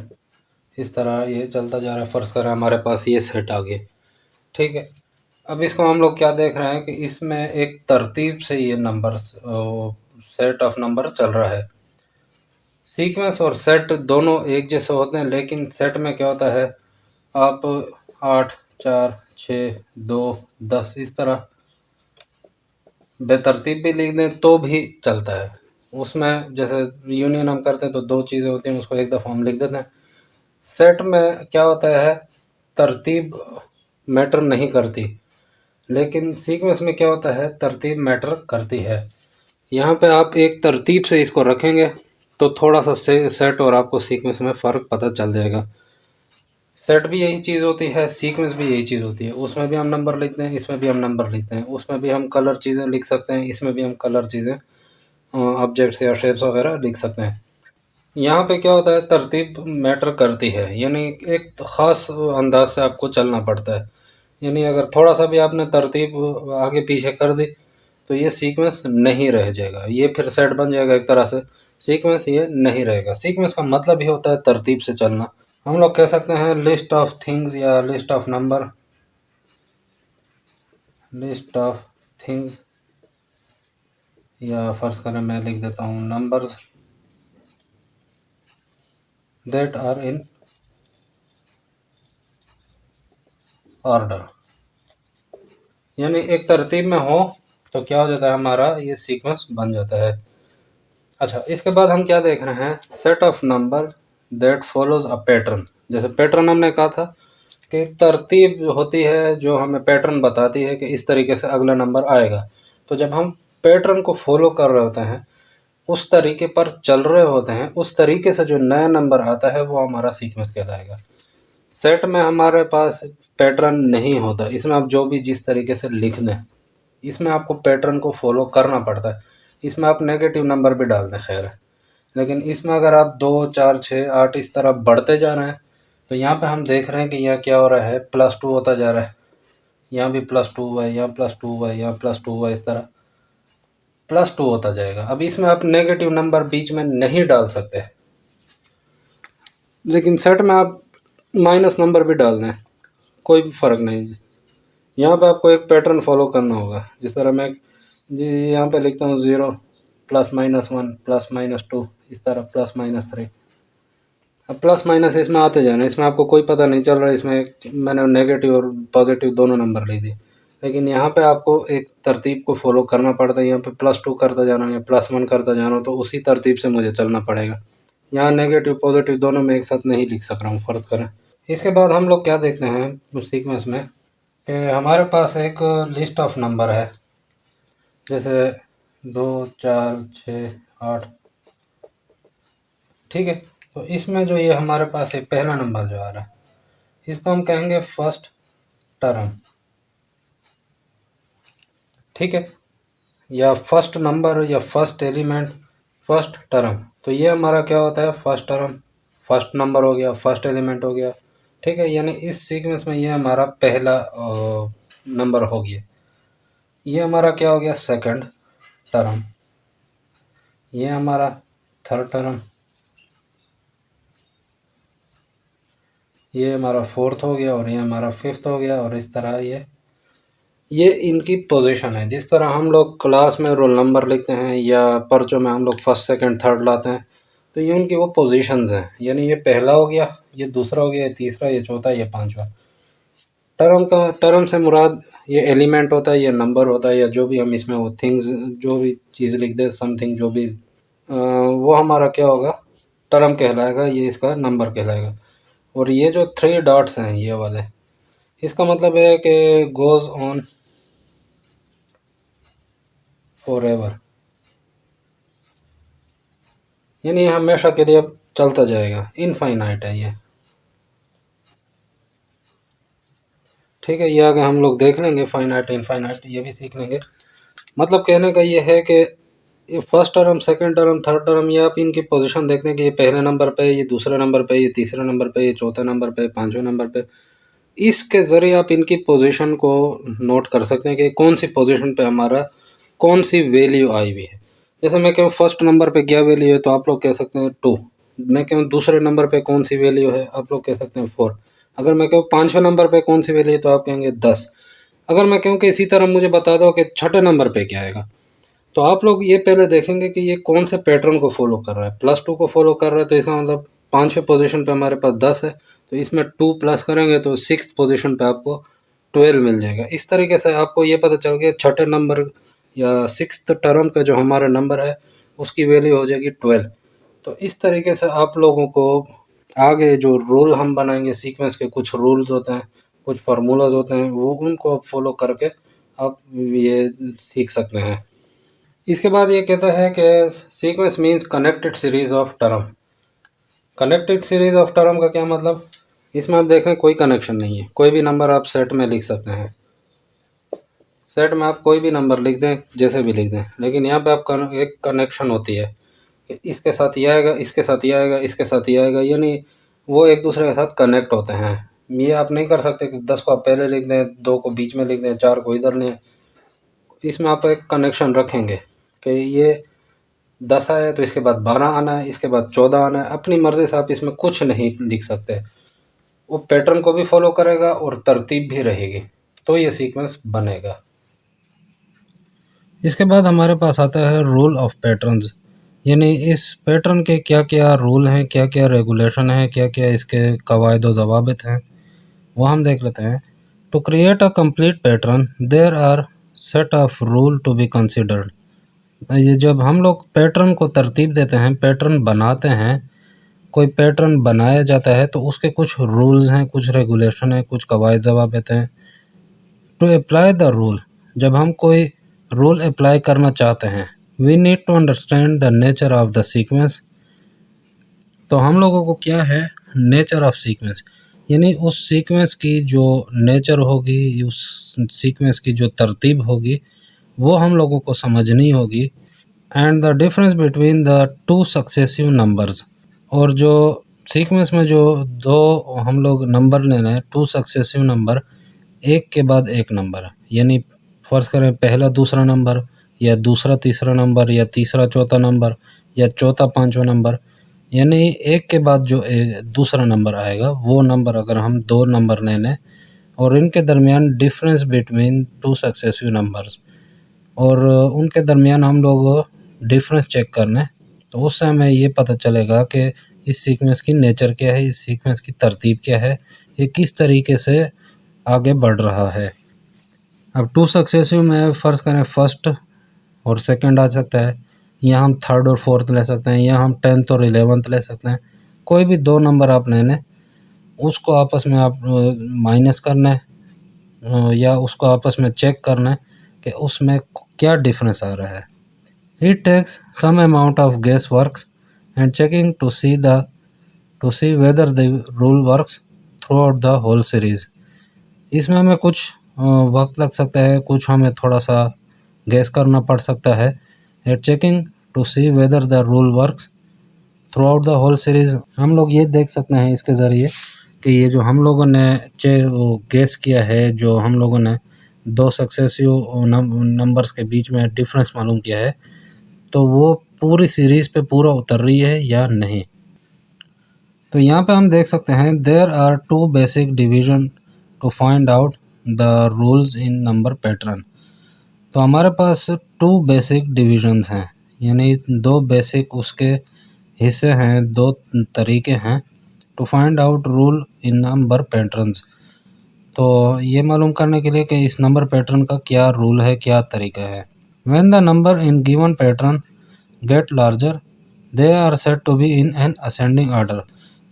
इस तरह ये चलता जा रहा है। फ़र्ज़ करें हमारे पास ये सेट आ गए, ठीक है। अब इसको हम लोग क्या देख रहे हैं कि इसमें एक तरतीब से ये नंबर सेट ऑफ नंबर चल रहा है। सीक्वेंस और सेट दोनों एक जैसे होते हैं, लेकिन सेट में क्या होता है, आप 8, 4, 6, 2, 10 इस तरह बेतरतीब भी लिख दें तो भी चलता है। उसमें जैसे यूनियन हम करते हैं तो दो चीज़ें होती हैं, उसको एक दफ़ा हम लिख देते हैं। सेट में क्या होता है, तरतीब मैटर नहीं करती, लेकिन सीक्वेंस में क्या होता है, तरतीब मैटर करती है। यहाँ पे आप एक तरतीब से इसको रखेंगे तो थोड़ा सा सेट और आपको सीक्वेंस में फ़र्क पता चल जाएगा। सेट भी यही चीज़ होती है, सीक्वेंस भी यही चीज़ होती है। उसमें भी हम नंबर लिखते हैं, इसमें भी हम नंबर लिखते हैं। उसमें भी हम कलर चीज़ें लिख सकते हैं, इसमें भी हम कलर चीज़ें ऑब्जेक्ट्स या शेप्स वगैरह लिख सकते हैं। यहाँ पे क्या होता है, तरतीब मैटर करती है, यानी एक ख़ास अंदाज से आपको चलना पड़ता है। यानी अगर थोड़ा सा भी आपने तरतीब आगे पीछे कर दी तो ये सीक्वेंस नहीं रह जाएगा, ये फिर सेट बन जाएगा एक तरह से। सीक्वेंस ये नहीं रहेगा। सीक्वेंस का मतलब ही होता है तरतीब से चलना। हम लोग कह सकते हैं लिस्ट ऑफ थिंग्स या list of number, list of things, या फर्ज करें मैं लिख देता हूँ numbers that are in order. यानी एक तरतीब में हो तो क्या हो जाता है, हमारा ये सीक्वेंस बन जाता है। अच्छा, इसके बाद हम क्या देख रहे हैं, set of number that follows a pattern. जैसे पैटर्न हमने कहा था कि तरतीब होती है जो हमें पैटर्न बताती है कि इस तरीके से अगला नंबर आएगा। तो जब हम पैटर्न को फॉलो कर रहे होते हैं, उस तरीके पर चल रहे होते हैं, उस तरीके से जो नया नंबर आता है वो हमारा सीक्वेंस कहलाएगा। सेट में हमारे पास पैटर्न नहीं होता, इसमें आप जो भी जिस तरीके से लिख दें, इसमें आपको पैटर्न को फॉलो करना पड़ता है। इसमें आप नेगेटिव नंबर भी डाल दें, खैर है, लेकिन इसमें अगर आप 2, 4, 6, 8 इस तरह बढ़ते जा रहे हैं तो यहाँ पे हम देख रहे हैं कि यहाँ क्या हो रहा है, +2 होता जा रहा है। यहाँ भी +2 हुआ है, यहाँ +2 हुआ है, यहाँ +2 हुआ है, इस तरह +2 होता जाएगा। अब इसमें आप नेगेटिव नंबर बीच में नहीं डाल सकते, लेकिन सेट में आप माइनस नंबर भी डाल दें, कोई भी फ़र्क नहीं। यहाँ पे आपको एक पैटर्न फॉलो करना होगा। जिस तरह मैं जी यहाँ पे लिखता हूँ 0, +-1, +-2, इस तरह +-3। अब प्लस माइनस इसमें आते जाना, इसमें आपको कोई पता नहीं चल रहा है, इसमें मैंने नेगेटिव और पॉजिटिव दोनों नंबर ले दिए। लेकिन यहाँ पे आपको एक तरतीब को फॉलो करना पड़ता है। यहाँ पे +2 करता जाना या +1 करता जाना, तो उसी तरतीब से मुझे चलना पड़ेगा। यहाँ नेगेटिव पॉजिटिव दोनों में एक साथ नहीं लिख सक रहा हूँ, फ़र्ज़ करें। इसके बाद हम लोग क्या देखते हैं सीक्वेंस में कि हमारे पास एक लिस्ट ऑफ नंबर है, जैसे 2, 4, 6, 8, ठीक है। तो इसमें जो ये हमारे पास एक पहला नंबर जो आ रहा है, इसको हम कहेंगे फर्स्ट टर्म, ठीक है, या फर्स्ट नंबर या फर्स्ट एलिमेंट, फर्स्ट टर्म। तो ये हमारा क्या होता है, फर्स्ट टर्म, फर्स्ट नंबर हो गया, फर्स्ट एलिमेंट हो गया, ठीक है। यानी इस सीक्वेंस में ये हमारा पहला नंबर हो गया। ये हमारा क्या हो गया, सेकंड टर्म। ये हमारा थर्ड टर्म। ये हमारा फोर्थ हो गया और ये हमारा फिफ्थ हो गया, और इस तरह ये इनकी पोजीशन है। जिस तरह हम लोग क्लास में रोल नंबर लिखते हैं या पर्चों में हम लोग फर्स्ट, सेकंड, थर्ड लाते हैं, तो ये उनकी वो पोजीशंस हैं। यानी ये पहला हो गया, ये दूसरा हो गया, ये तीसरा, ये चौथा, ये पांचवा। टर्म से मुराद ये एलिमेंट होता है, ये नंबर होता है, या जो भी हम इसमें वो थिंग्स, जो भी चीज़ लिख दें, समथिंग जो भी, वो हमारा क्या होगा, टर्म कहलाएगा, ये इसका नंबर कहलाएगा। और ये जो 3 डॉट्स हैं ये वाले, इसका मतलब है कि गोज़ ऑन फॉरएवर, यानी ये हमेशा के लिए अब चलता जाएगा, इनफाइनाइट है ये, ठीक है। ये आगे हम लोग देख लेंगे, फाइनाइट इनफाइनाइट ये भी सीख लेंगे। मतलब कहने का ये है कि ये first term, second term, third term, ये आप इनकी पोजीशन देखते हैं कि ये पहले नंबर पे, ये दूसरे नंबर पे, ये तीसरे नंबर पे, ये चौथे नंबर पे, पांचवें नंबर पे। इसके ज़रिए आप इनकी पोजीशन को नोट कर सकते हैं कि कौन सी पोजीशन पे हमारा कौन सी वैल्यू आई हुई है। जैसे मैं कहूँ फर्स्ट नंबर पे क्या वैल्यू है, तो आप लोग कह सकते हैं 2। मैं कहूँ दूसरे नंबर पे कौन सी वैल्यू है, आप लोग कह सकते हैं 4। अगर मैं कहूँ पाँचवें नंबर पे कौन सी वैल्यू है, तो आप कहेंगे 10। अगर मैं कहूँ कि इसी तरह मुझे बता दो कि छठे नंबर पे क्या आएगा, तो आप लोग ये पहले देखेंगे कि ये कौन से पैटर्न को फॉलो कर रहा है। +2 को फॉलो कर रहा है तो इसका मतलब 5वें पोजीशन पे हमारे पास 10 है, तो इसमें 2 प्लस करेंगे तो 6th पोजीशन पे आपको 12 मिल जाएगा। इस तरीके से आपको ये पता चल गया छठे नंबर या 6th टर्म का जो हमारा नंबर है उसकी वैल्यू हो जाएगी 12। तो इस तरीके से आप लोगों को आगे जो रूल हम बनाएंगे, सीक्वेंस के कुछ रूल्स होते हैं, कुछ फार्मूलाज होते हैं, वो उनको आप फॉलो करके आप ये सीख सकते हैं। इसके बाद ये कहता है कि sequence means connected series of term. Connected series of term का क्या मतलब, इसमें आप देख रहे हैं कोई कनेक्शन नहीं है, कोई भी नंबर आप सेट में लिख सकते हैं। सेट में आप कोई भी नंबर लिख दें, जैसे भी लिख दें, लेकिन यहाँ पे आप एक कनेक्शन होती है कि इसके साथ ये आएगा, इसके साथ ये आएगा, इसके साथ ये आएगा, यानी वो एक दूसरे के साथ कनेक्ट होते हैं। ये आप नहीं कर सकते कि 10 को आप पहले लिख दें, 2 को बीच में लिख दें, 4 को इधर लें। इसमें आप एक कनेक्शन रखेंगे कि ये 10 आया तो इसके बाद 12 आना है, इसके बाद 14 आना है। अपनी मर्ज़ी से आप इसमें कुछ नहीं लिख सकते, वो पैटर्न को भी फॉलो करेगा और तरतीब भी रहेगी, तो ये सीक्वेंस बनेगा। इसके बाद हमारे पास आता है रूल ऑफ पैटर्न्स, यानी इस पैटर्न के क्या क्या रूल हैं, क्या क्या रेगुलेशन है, क्या क्या इसके कवायद व ज़वाबित हैं, वो हम देख लेते हैं। To create a complete pattern there are set of rule to be considered. ये जब हम लोग पैटर्न को तरतीब देते हैं, पैटर्न बनाते हैं, कोई पैटर्न बनाया जाता है तो उसके कुछ रूल्स हैं, कुछ रेगुलेशन है, कुछ कवायद ज़वाबित हैं। टू अप्लाई द रूल, जब हम कोई रूल अप्लाई करना चाहते हैं, we need to understand the nature of the sequence. तो हम लोगों को क्या है, नेचर ऑफ सीक्वेंस, यानी उस सीक्वेंस की जो नेचर होगी, उस सीक्वेंस की जो तरतीब होगी, वो हम लोगों को समझनी होगी। And the difference between the two successive numbers, और जो सीक्वेंस में जो दो हम लोग नंबर लेना है, टू सक्सेसिव नंबर, एक के बाद एक नंबर, यानी फ़र्ज़ करें पहला दूसरा नंबर, या दूसरा तीसरा नंबर, या तीसरा चौथा नंबर, या चौथा पांचवा नंबर, यानी एक के बाद जो दूसरा नंबर आएगा, वो नंबर अगर हम दो नंबर ले लें और इनके दरमियान difference between two successive numbers, और उनके दरमियान हम लोग डिफरेंस चेक कर लें, तो उससे हमें ये पता चलेगा कि इस सीक्वेंस की नेचर क्या है, इस सीक्वेंस की तरतीब क्या है, ये किस तरीके से आगे बढ़ रहा है। अब टू सक्सेसिव में फ़र्ज़ करें फर्स्ट और सेकंड आ सकता है, या हम थर्ड और फोर्थ ले सकते हैं, या हम 10th और 11th ले सकते हैं। कोई भी दो नंबर आप ले लें, उसको आपस में आप माइनस करना है, या उसको आपस में चेक करना है कि उसमें क्या डिफरेंस आ रहा है। It takes some amount of guess works and checking to see whether the rule works throughout the whole series. इसमें हमें कुछ वक्त लग सकता है, कुछ हमें थोड़ा सा गेस करना पड़ सकता है। At checking to see whether the rule works throughout the whole series, हम लोग ये देख सकते हैं इसके ज़रिए कि ये जो हम लोगों ने गेस किया है, जो हम लोगों ने दो सक्सेसिव नंबर्स के बीच में डिफरेंस मालूम किया है, तो वो पूरी सीरीज़ पे पूरा उतर रही है या नहीं। तो यहाँ पे हम देख सकते हैं there are two basic division to find out the rules in number pattern. तो हमारे पास टू बेसिक डिविजन्स हैं, यानी दो बेसिक उसके हिस्से हैं, दो तरीके हैं to find out rule in number patterns. तो ये मालूम करने के लिए कि इस नंबर पैटर्न का क्या रूल है, क्या तरीका है। When the number in given pattern get larger they are said to be in an ascending order,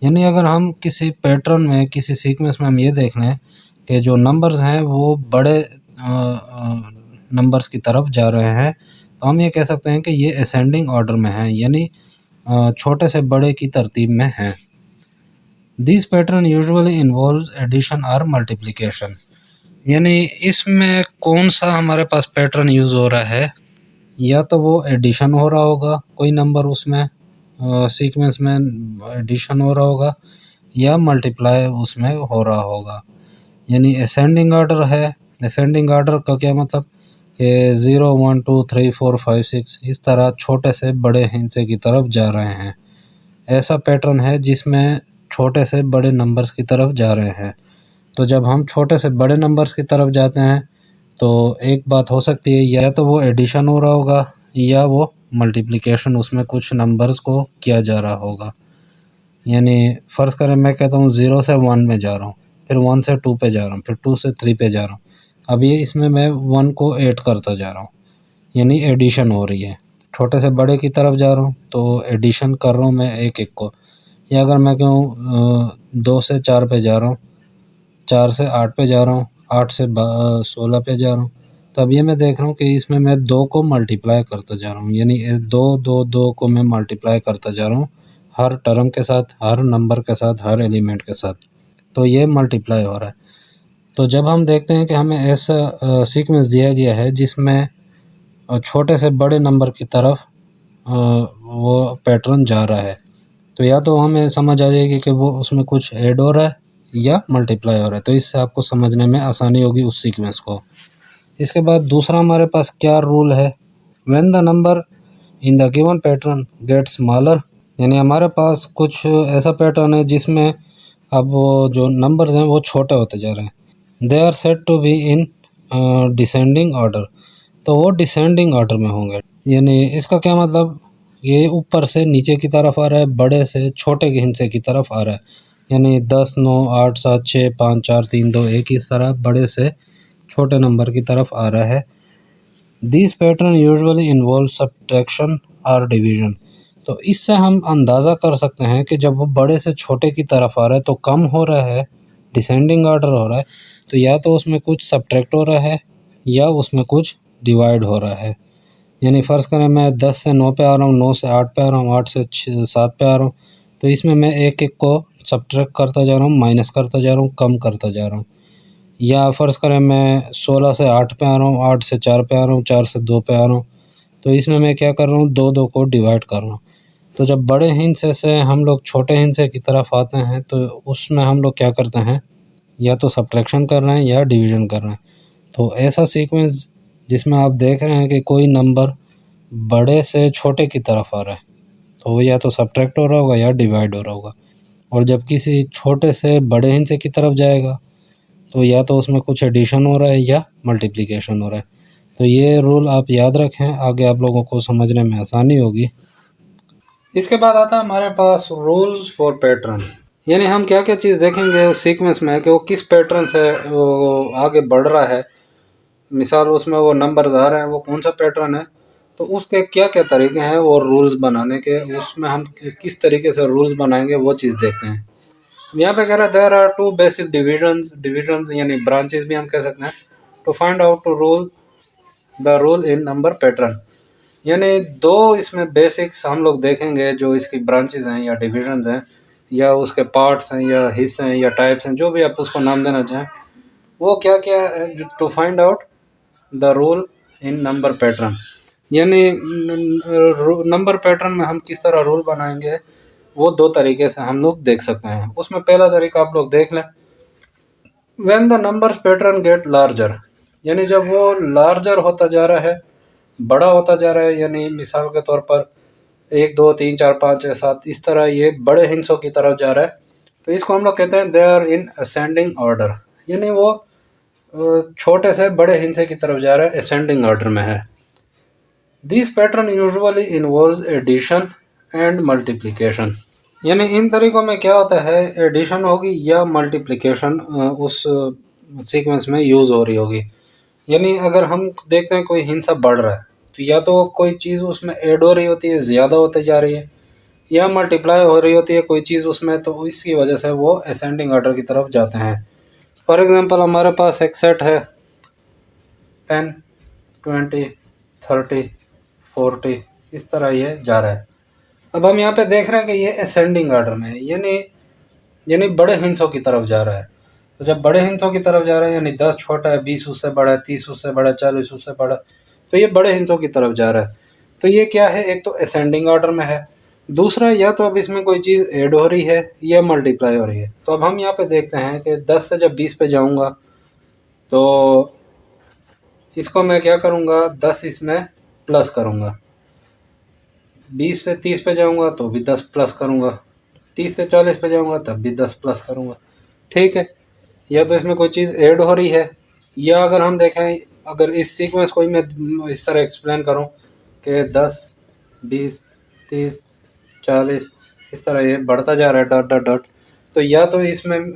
यानी अगर हम किसी पैटर्न में, किसी सीक्वेंस में हम ये देख लें कि जो नंबर्स हैं वो बड़े नंबर्स की तरफ जा रहे हैं, तो हम ये कह सकते हैं कि ये असेंडिंग ऑर्डर में है, यानी छोटे से बड़े की तरतीब में है। This pattern usually involves addition और मल्टीप्लिकेशन, यानी इसमें कौन सा हमारे पास पैटर्न यूज़ हो रहा है, या तो वो एडिशन हो रहा होगा, कोई नंबर उसमें सीक्वेंस में एडिशन हो रहा होगा, या मल्टीप्लाई उसमें हो रहा होगा, यानी असेंडिंग ऑर्डर है। असेंडिंग ऑर्डर का क्या मतलब कि 0 1 2 3 4 5 6 इस तरह छोटे से बड़े हिस्से की तरफ जा रहे हैं। ऐसा पैटर्न है जिसमें छोटे से बड़े नंबर्स की तरफ जा रहे हैं। तो जब हम छोटे से बड़े नंबर्स की तरफ जाते हैं तो एक बात हो सकती है, या तो वो एडिशन हो रहा होगा, या वो मल्टीप्लिकेशन उसमें कुछ नंबर्स को किया जा रहा होगा। यानी फ़र्ज़ करें मैं कहता हूँ 0 से 1 में जा रहा हूँ, फिर 1 से 2 पे जा रहा हूँ, फिर 2 से 3 पे जा रहा हूँ। अब ये इसमें मैं 1 को ऐड करता जा रहा हूँ, यानी एडिशन हो रही है। छोटे से बड़े की तरफ जा रहा हूँ तो एडिशन कर रहा हूँ मैं एक-एक को। या अगर मैं कहूँ 2 से 4 पे जा रहा हूँ, 4 से 8 पे जा रहा हूँ, 8 से 16 पे जा रहा हूँ, तो अब ये मैं देख रहा हूँ कि इसमें मैं 2 को मल्टीप्लाई करता जा रहा हूँ, यानी 2 को मैं मल्टीप्लाई करता जा रहा हूँ हर टर्म के साथ, हर नंबर के साथ, हर एलिमेंट के साथ। तो ये मल्टीप्लाई हो रहा है। तो जब हम देखते हैं कि हमें ऐसा सीक्वेंस दिया गया है जिसमें छोटे से बड़े नंबर की तरफ वो पैटर्न जा रहा है, तो या तो हमें समझ आ जाएगी कि वो उसमें कुछ ऐड हो रहा है या मल्टीप्लाई हो रहा है। तो इससे आपको समझने में आसानी होगी उस सीक्वेंस को। इसके बाद दूसरा हमारे पास क्या रूल है, when the number in the given pattern get smaller, यानी हमारे पास कुछ ऐसा पैटर्न है जिसमें अब वो जो नंबर्स हैं वो छोटे होते जा रहे हैं। They are said to be in descending order, तो वो डिसेंडिंग ऑर्डर में होंगे। यानी इसका क्या मतलब, ये ऊपर से नीचे की तरफ आ रहा है, बड़े से छोटे के हिस्से की तरफ आ रहा है। यानी 10, 9, 8, 7, 6, 5, 4, 3, 2, 1 इस तरह बड़े से छोटे नंबर की तरफ आ रहा है। This pattern usually involve subtraction और डिवीजन। तो इससे हम अंदाज़ा कर सकते हैं कि जब वो बड़े से छोटे की तरफ आ रहा है तो कम हो रहा है, डिसेंडिंग ऑर्डर हो रहा है, तो या तो उसमें कुछ सब्ट्रैक्ट हो रहा है या उसमें कुछ डिवाइड हो रहा है। यानी फ़र्ज़ करें मैं 10 से 9 पे आ रहा हूँ, 9 से 8 पे आ रहा हूँ, 8 से 7 पे आ रहा हूँ, तो इसमें मैं एक-एक को सब्ट्रैक्ट करता जा रहा हूँ, माइनस करता जा रहा हूँ, कम करता जा रहा हूँ। या फ़र्ज़ करें मैं 16 से 8 पे आ रहा हूँ, 8 से 4 पे आ रहा हूँ, 4 से 2 पे आ रहा हूँ, तो इसमें मैं क्या कर रहा हूँ, 2-2 को डिवाइड कर रहा हूँ। तो जब बड़े हिस्से से हम लोग छोटे हिस्से की तरफ आते हैं तो उसमें हम लोग क्या करते हैं, या तो सब्ट्रैक्शन कर रहे हैं या डिवीज़न कर रहे हैं। तो ऐसा सीक्वेंस जिसमें आप देख रहे हैं कि कोई नंबर बड़े से छोटे की तरफ आ रहा है, तो वो या तो सब्ट्रैक्ट हो रहा होगा या डिवाइड हो रहा होगा। और जब किसी छोटे से बड़े हिस्से की तरफ जाएगा तो या तो उसमें कुछ एडिशन हो रहा है या मल्टीप्लिकेशन हो रहा है। तो ये रूल आप याद रखें, आगे आप लोगों को समझने में आसानी होगी। इसके बाद आता है हमारे पास रूल्स फॉर पैटर्न, यानी हम क्या क्या चीज़ देखेंगे सीक्वेंस में कि वो किस पैटर्न से वो आगे बढ़ रहा है। मिसाल उसमें वो नंबर आ रहे हैं, वो कौन सा पैटर्न है, तो उसके क्या क्या तरीके हैं वो रूल्स बनाने के, उसमें हम किस तरीके से रूल्स बनाएंगे वो चीज़ देखते हैं। यहाँ पे कह रहा है there are two basic divisions यानी ब्रांचेस भी हम कह सकते हैं, to find out to rule the rule in number pattern. यानी दो इसमें बेसिक्स हम लोग देखेंगे जो इसकी ब्रांचेस हैं या डिविजन्स हैं या उसके पार्ट्स हैं या हिस्से हैं या टाइप्स हैं, जो भी आप उसको नाम देना चाहें, वो क्या क्या है to find out the rule in number pattern. यानी नंबर पैटर्न में हम किस तरह रूल बनाएंगे वो दो तरीके से हम लोग देख सकते हैं। उसमें पहला तरीका आप लोग देख लें, when the numbers pattern get larger, यानी जब वो लार्जर होता जा रहा है, बड़ा होता जा रहा है, यानी मिसाल के तौर पर 1, 2, 3, 4, 5, 6, 7 इस तरह ये बड़े हिस्सों की तरफ जा रहा है, तो इसको हम लोग कहते हैं they are in ascending order. यानी वो छोटे से बड़े हिस्से की तरफ जा रहा है, असेंडिंग ऑर्डर में है। This pattern usually involves addition and multiplication, यानी इन तरीकों में क्या होता है, एडिशन होगी या मल्टीप्लिकेशन उस सीक्वेंस में यूज़ हो रही होगी। यानी अगर हम देखते हैं कोई हिस्सा बढ़ रहा है तो या तो कोई चीज़ उसमें ऐड हो रही होती है, ज़्यादा होती जा रही है, या मल्टीप्लाई हो रही होती है कोई चीज़ उसमें, तो इसकी वजह से वो असेंडिंग ऑर्डर की तरफ जाते हैं। फॉर एग्जांपल हमारे पास एक सेट है 10, 20, 30, 40 इस तरह ये जा रहा है। अब हम यहाँ पे देख रहे हैं कि ये असेंडिंग ऑर्डर में है, यानी बड़े हिस्सों की तरफ जा रहा है। तो जब बड़े हिस्सों की तरफ जा रहा है यानी 10 छोटा है, 20 उससे बड़ा है, 30 उससे बड़ा है, 40 उससे बड़ा है, तो ये बड़े हिस्सों की तरफ जा रहा है। तो ये क्या है, एक तो असेंडिंग ऑर्डर में है, दूसरा या तो अब इसमें कोई चीज़ ऐड हो रही है या मल्टीप्लाई हो रही है। तो अब हम यहाँ पे देखते हैं कि 10 से जब 20 पे जाऊँगा तो इसको मैं क्या करूँगा, 10 इसमें प्लस करूँगा, 20 से 30 पे जाऊँगा तो भी 10 प्लस करूँगा, 30 से 40 पे जाऊँगा तब भी 10 प्लस करूँगा। ठीक है, या तो इसमें कोई चीज़ ऐड हो रही है, या अगर हम देखें, अगर इस सीक्वेंस को ही मैं इस तरह एक्सप्लेन करूँ कि 10, 20, 30, 40 इस तरह ये बढ़ता जा रहा है डॉट डॉट डॉट। तो या तो इसमें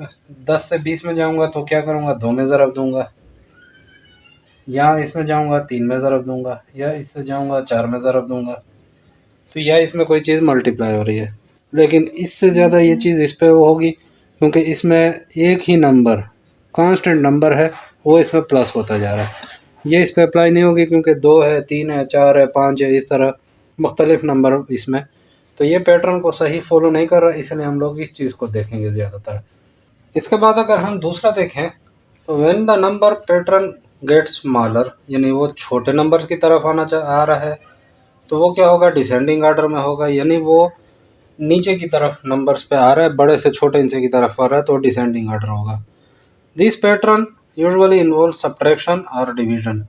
10 से 20 में जाऊंगा तो क्या करूंगा, 2 में ज़रब दूंगा, या इसमें जाऊंगा 3 में ज़रब दूंगा, या इससे जाऊंगा 4 में ज़रब दूंगा। तो या इसमें कोई चीज़ मल्टीप्लाई हो रही है। लेकिन इससे ज़्यादा ये चीज़ इस पे वो होगी, क्योंकि इसमें एक ही नंबर कांस्टेंट नंबर है, वो इसमें प्लस होता जा रहा है। ये इस पे अप्लाई नहीं होगी, क्योंकि 2 है, 3 है, 4 है, 5 है, इस तरह मुख्तलिफ नंबर इसमें। तो ये पैटर्न को सही फॉलो नहीं कर रहा, इसलिए हम लोग इस चीज़ को देखेंगे ज़्यादातर। इसके बाद अगर हम दूसरा देखें तो when the number pattern gets smaller, यानी वो छोटे नंबर की तरफ आ रहा है, तो वो क्या होगा, डिसेंडिंग ऑर्डर में होगा, यानी वो नीचे की तरफ नंबर्स पे आ रहा है, बड़े से छोटे इंचे की तरफ आ रहा है, तो डिसेंडिंग ऑर्डर होगा। This pattern usually involve subtraction और डिवीजन,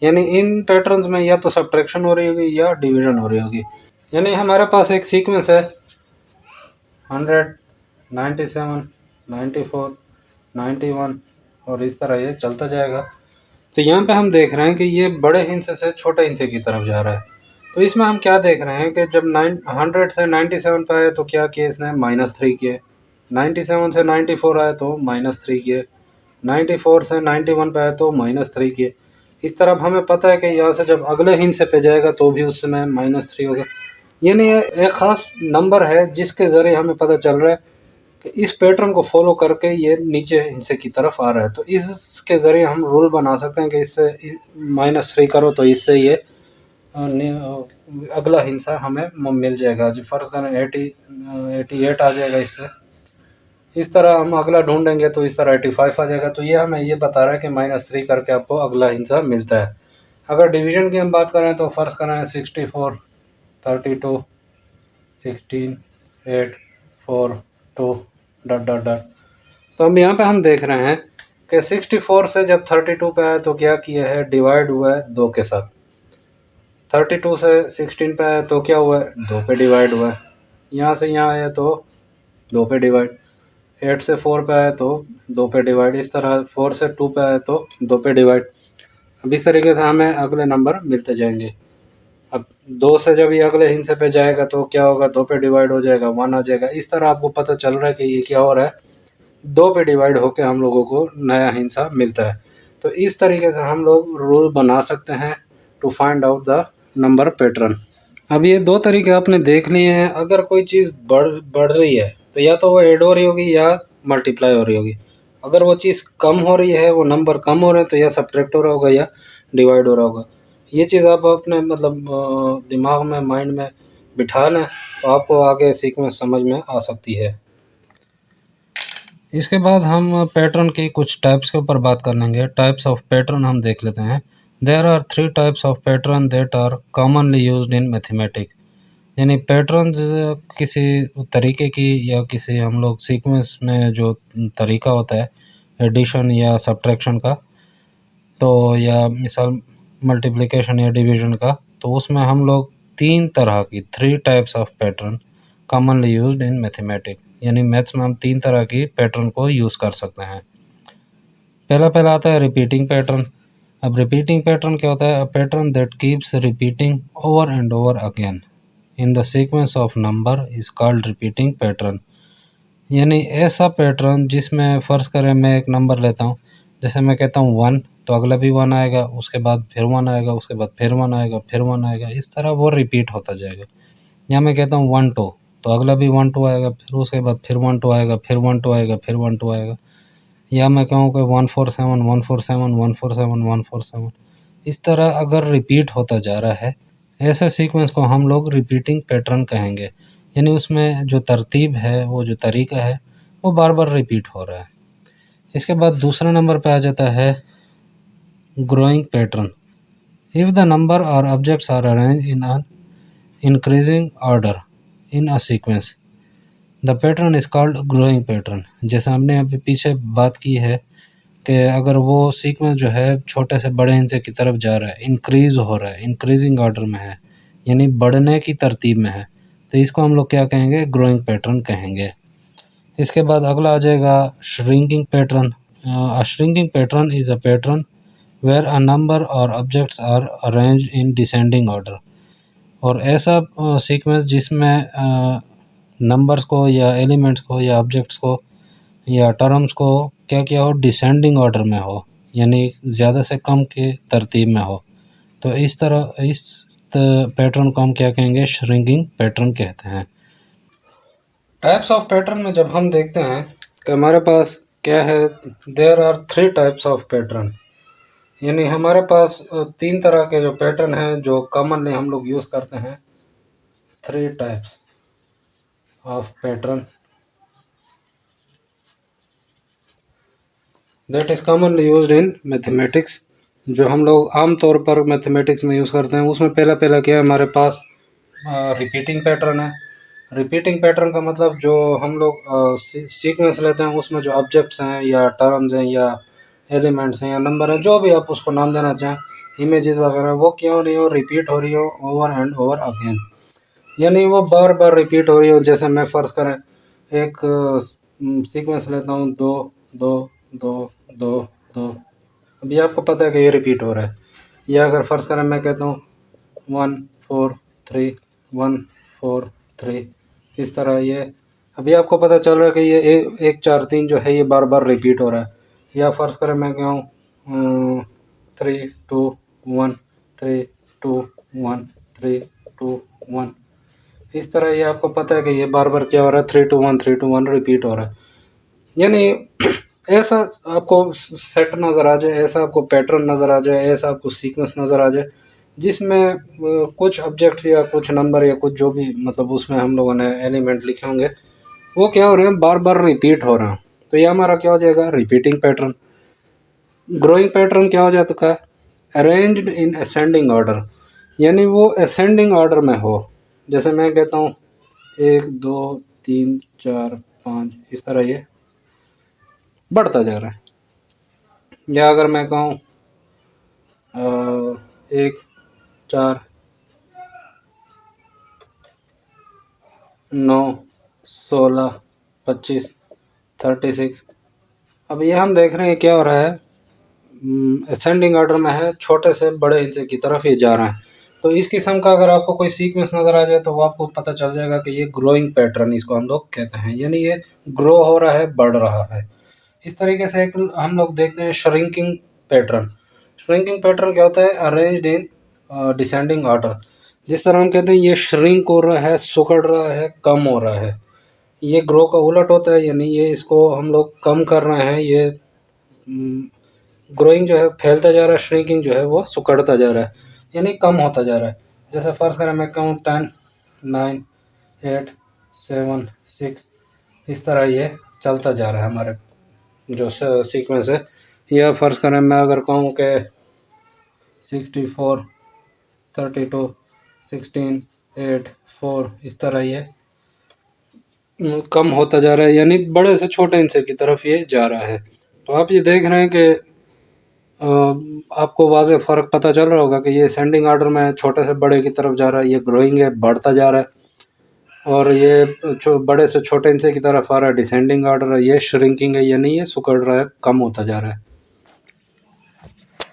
यानी इन पैटर्न्स में या तो सब्ट्रैक्शन हो रही होगी या डिवीजन हो रही होगी। यानी हमारे पास एक सीक्वेंस है 100, 97, 94, 91 और इस तरह ये चलता जाएगा। तो यहाँ पे हम देख रहे हैं कि ये बड़े हिस्से से छोटे हिस्से की तरफ जा रहा है। तो इसमें हम क्या देख रहे हैं कि जब 100 से 97 पे आए तो क्या किए इसने, -3 किए। 97 से 94 आए तो -3 किए। 94 से 91 पे आए तो -3 किए। इस तरफ हमें पता है कि यहाँ से जब अगले हिस्से पे जाएगा तो भी उस समय -3 होगा। यानी ये एक ख़ास नंबर है जिसके ज़रिए हमें पता चल रहा है कि इस पैटर्न को फॉलो करके ये नीचे हिस्से की तरफ आ रहा है। तो इसके ज़रिए हम रूल बना सकते हैं कि इससे -3 करो तो इससे ये अगला हिस्सा हमें मिल जाएगा। जो फ़र्ज़ करें 88 आ जाएगा इससे। इस तरह हम अगला ढूंढेंगे तो इस तरह 85 आ जाएगा। तो ये हमें ये बता रहा है कि -3 करके आपको अगला हिस्सा मिलता है। अगर डिवीज़न की हम बात करें तो फ़र्ज़ करें 64, 32, 16, 8, 4, 2 डॉट डॉट डॉट। तो अब यहाँ पे हम देख रहे हैं कि 64 से जब 32 पे आया तो क्या किया है, डिवाइड हुआ है 2 के साथ। 32 से 16 पे आया तो क्या हुआ है, 2 पे डिवाइड हुआ है। यहाँ से यहाँ आया तो 2 पे डिवाइड। 8 से 4 पे आया तो 2 पे डिवाइड। इस तरह 4 से 2 पे आया तो 2 पे डिवाइड। अब इस तरीके से हमें अगले नंबर मिलते जाएंगे। अब 2 से जब ये अगले हिस्से पे जाएगा तो क्या होगा, 2 पे डिवाइड हो जाएगा, 1 आ जाएगा। इस तरह आपको पता चल रहा है कि ये क्या हो रहा है, 2 पे डिवाइड होकर हम लोगों को नया हिस्सा मिलता है। तो इस तरीके से हम लोग रूल बना सकते हैं to find out the number pattern. अब ये 2 तरीके आपने देख लिए हैं। अगर कोई चीज़ बढ़ रही है तो या तो वो ऐड हो रही होगी या मल्टीप्लाई हो रही होगी। अगर वो चीज़ कम हो रही है, वो नंबर कम हो रहे हैं, तो या सब्ट्रैक्ट हो रहा होगा या डिवाइड हो रहा होगा। ये चीज़ आप अपने दिमाग में, माइंड में बिठा लें तो आपको आगे सीक्वेंस समझ में आ सकती है। इसके बाद हम पैटर्न की कुछ टाइप्स के ऊपर बात कर लेंगे। टाइप्स ऑफ पैटर्न हम देख लेते हैं। There are 3 types of pattern that are commonly used in mathematics. यानी पैटर्न्स किसी तरीके की या किसी हम लोग सीक्वेंस में जो तरीका होता है एडिशन या सब्ट्रैक्शन का, तो या मिसाल मल्टीप्लिकेशन या डिवीजन का, तो उसमें हम लोग 3 तरह की 3 types of pattern commonly used in mathematics, यानी मैथ्स में हम 3 तरह की पैटर्न को यूज़ कर सकते हैं। पहला आता है रिपीटिंग पैटर्न। अब रिपीटिंग पैटर्न क्या होता है, a pattern that keeps repeating over and over again in the sequence of number is called repeating pattern. यानी ऐसा पैटर्न जिसमें फ़र्ज़ करें मैं एक नंबर लेता हूँ, जैसे मैं कहता हूँ 1 तो अगला भी 1 आएगा, उसके बाद फिर 1 आएगा, उसके बाद फिर 1 आएगा, फिर 1 आएगा, इस तरह वो रिपीट होता जाएगा। या मैं कहता हूँ 1 2 तो अगला भी 1 2 आएगा, फिर उसके बाद फिर 1 2 आएगा, फिर 1 2 आएगा, फिर 1 2 आएगा। या मैं कहूँ कि 147 147 147 147, इस तरह अगर रिपीट होता जा रहा है, ऐसे सीक्वेंस को हम लोग रिपीटिंग पैटर्न कहेंगे। यानी उसमें जो तरतीब है, वो जो तरीका है, वो बार बार रिपीट हो रहा है। इसके बाद दूसरा नंबर पे आ जाता है growing pattern. If the number और objects are arrange in an increasing order in a sequence the pattern is called growing pattern. जैसे हमने अभी पीछे बात की है कि अगर वो सीक्वेंस जो है छोटे से बड़े हिस्से की तरफ जा रहा है, इंक्रीज़ हो रहा है, इंक्रीजिंग ऑर्डर में है, यानी बढ़ने की तरतीब में है, तो इसको हम लोग क्या कहेंगे, ग्रोइंग पैटर्न कहेंगे। इसके बाद अगला आ जाएगा shrinking pattern. A shrinking pattern is a pattern where a number और objects are arranged in descending order. और ऐसा सीक्वेंस जिसमें नंबर्स को या एलिमेंट्स को या ऑब्जेक्ट्स को या टर्म्स को क्या किया हो, डिसेंडिंग ऑर्डर में हो, यानी ज़्यादा से कम की तरतीब में हो। तो इस तरह इस पैटर्न को हम क्या कहेंगे, श्रिंकिंग पैटर्न कहते हैं। टाइप्स ऑफ पैटर्न में जब हम देखते हैं कि हमारे पास क्या है, there are 3 types of pattern, यानी हमारे पास 3 तरह के जो पैटर्न हैं जो कॉमनली हम लोग यूज़ करते हैं। 3 types of pattern that is commonly used in mathematics, जो हम लोग आम तौर पर मैथमेटिक्स में यूज़ करते हैं। उसमें पहला क्या है, हमारे पास रिपीटिंग पैटर्न है। रिपीटिंग पैटर्न का मतलब जो हम लोग सीक्वेंस लेते हैं, उसमें जो ऑब्जेक्ट्स हैं या टर्म्स हैं या एलिमेंट्स हैं या नंबर हैं, जो भी आप उसको नाम देना चाहें, इमेजेस वगैरह, वो क्यों हो रही हो, रिपीट हो रही हो ओवर एंड ओवर अगेन, यानी वो बार बार रिपीट हो रही हो। जैसे मैं फ़र्ज़ करें एक सीक्वेंस लेता हूँ, 2 2 2 2 2, अभी आपको पता है कि ये रिपीट हो रहा है। या अगर फ़र्ज़ करें मैं कहता हूँ 1 4 3 1 4 3, इस तरह ये अभी आपको पता चल रहा है कि ये 1 4 3 जो है ये बार बार रिपीट हो रहा है। या फ़र्ज़ करें मैं कहूँ 3 2 1 3 2 1 3 2 1, इस तरह ये आपको पता है कि ये बार बार क्या हो रहा है, 3 2 1 3 2 1 रिपीट हो रहा है। यानी ऐसा आपको सेट नज़र आ जाए, ऐसा आपको पैटर्न नज़र आ जाए, ऐसा आपको सीक्वेंस नज़र आ जाए, जिसमें कुछ ऑब्जेक्ट्स या कुछ नंबर या कुछ जो भी मतलब उसमें हम लोगों ने एलिमेंट लिखे होंगे, वो क्या हो रहे हैं, बार बार रिपीट हो रहे हैं। तो ये हमारा क्या हो जाएगा, रिपीटिंग पैटर्न। ग्रोइंग पैटर्न क्या हो जाता है, अरेंज्ड इन असेंडिंग ऑर्डर, यानी वो असेंडिंग ऑर्डर में हो। जैसे मैं कहता हूँ 1 2 3 4 5, इस तरह ये बढ़ता जा रहा है। या अगर मैं कहूँ 1 4 9 16 25 36, अब ये हम देख रहे हैं क्या हो रहा है, असेंडिंग ऑर्डर में है, छोटे से बड़े हिस्से की तरफ ये जा रहा है। तो इस किस्म का अगर आपको कोई सीक्वेंस नज़र आ जाए तो वो आपको पता चल जाएगा कि ये ग्रोइंग पैटर्न इसको हम लोग कहते हैं, यानी ये ग्रो हो रहा है, बढ़ रहा है। इस तरीके से एक हम लोग देखते हैं श्रिंकिंग पैटर्न। श्रिंकिंग पैटर्न क्या होता है, अरेंज्ड इन डिसेंडिंग ऑर्डर। जिस तरह हम कहते हैं ये श्रिंक हो रहा है, सिकुड़ रहा है, कम हो रहा है, ये ग्रो का उलट होता है, यानी ये इसको हम लोग कम कर रहे हैं। ये ग्रोइंग जो है फैलता जा रहा है, श्रिंकिंग जो है वो सिकुड़ता जा रहा है, यानी कम होता जा रहा है। जैसे फ़र्ज़ करें मैं कहूँ 10 9 8 7 6, इस तरह ये चलता जा रहा है हमारे जो सीक्वेंस है। या फ़र्ज़ करें मैं अगर कहूँ कि 64 32 16 8 4, इस तरह ये कम होता जा रहा है, यानी बड़े से छोटे हिस्से की तरफ ये जा रहा है। तो आप ये देख रहे हैं कि आपको वाज़ेह फ़र्क पता चल रहा होगा कि ये असेंडिंग ऑर्डर में छोटे से बड़े की तरफ जा रहा है, ये ग्रोइंग है, बढ़ता जा रहा है। और ये बड़े से छोटे हिस्से की तरफ आ रहा है, डिसेंडिंग ऑर्डर है, ये श्रिंकिंग है, यानी ये सिकुड़ रहा है, कम होता जा रहा है।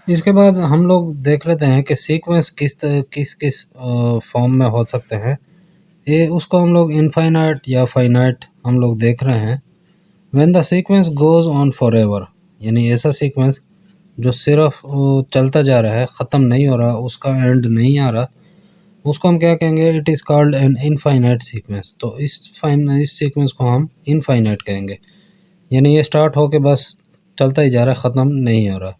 इसके बाद हम लोग देख लेते हैं कि सीक्वेंस किस किस फॉर्म में हो सकते हैं। ये उसको हम लोग इनफाइनाइट या फाइनाइट हम लोग देख रहे हैं। When the sequence goes on forever, यानी ऐसा सीक्वेंस जो सिर्फ चलता जा रहा है, ख़त्म नहीं हो रहा, उसका एंड नहीं आ रहा, उसको हम क्या कहेंगे, it is called an infinite sequence. तो इस सीक्वेंस को हम इनफाइनाइट कहेंगे, यानी ये स्टार्ट होके बस चलता ही जा रहा है, ख़त्म नहीं हो रहा।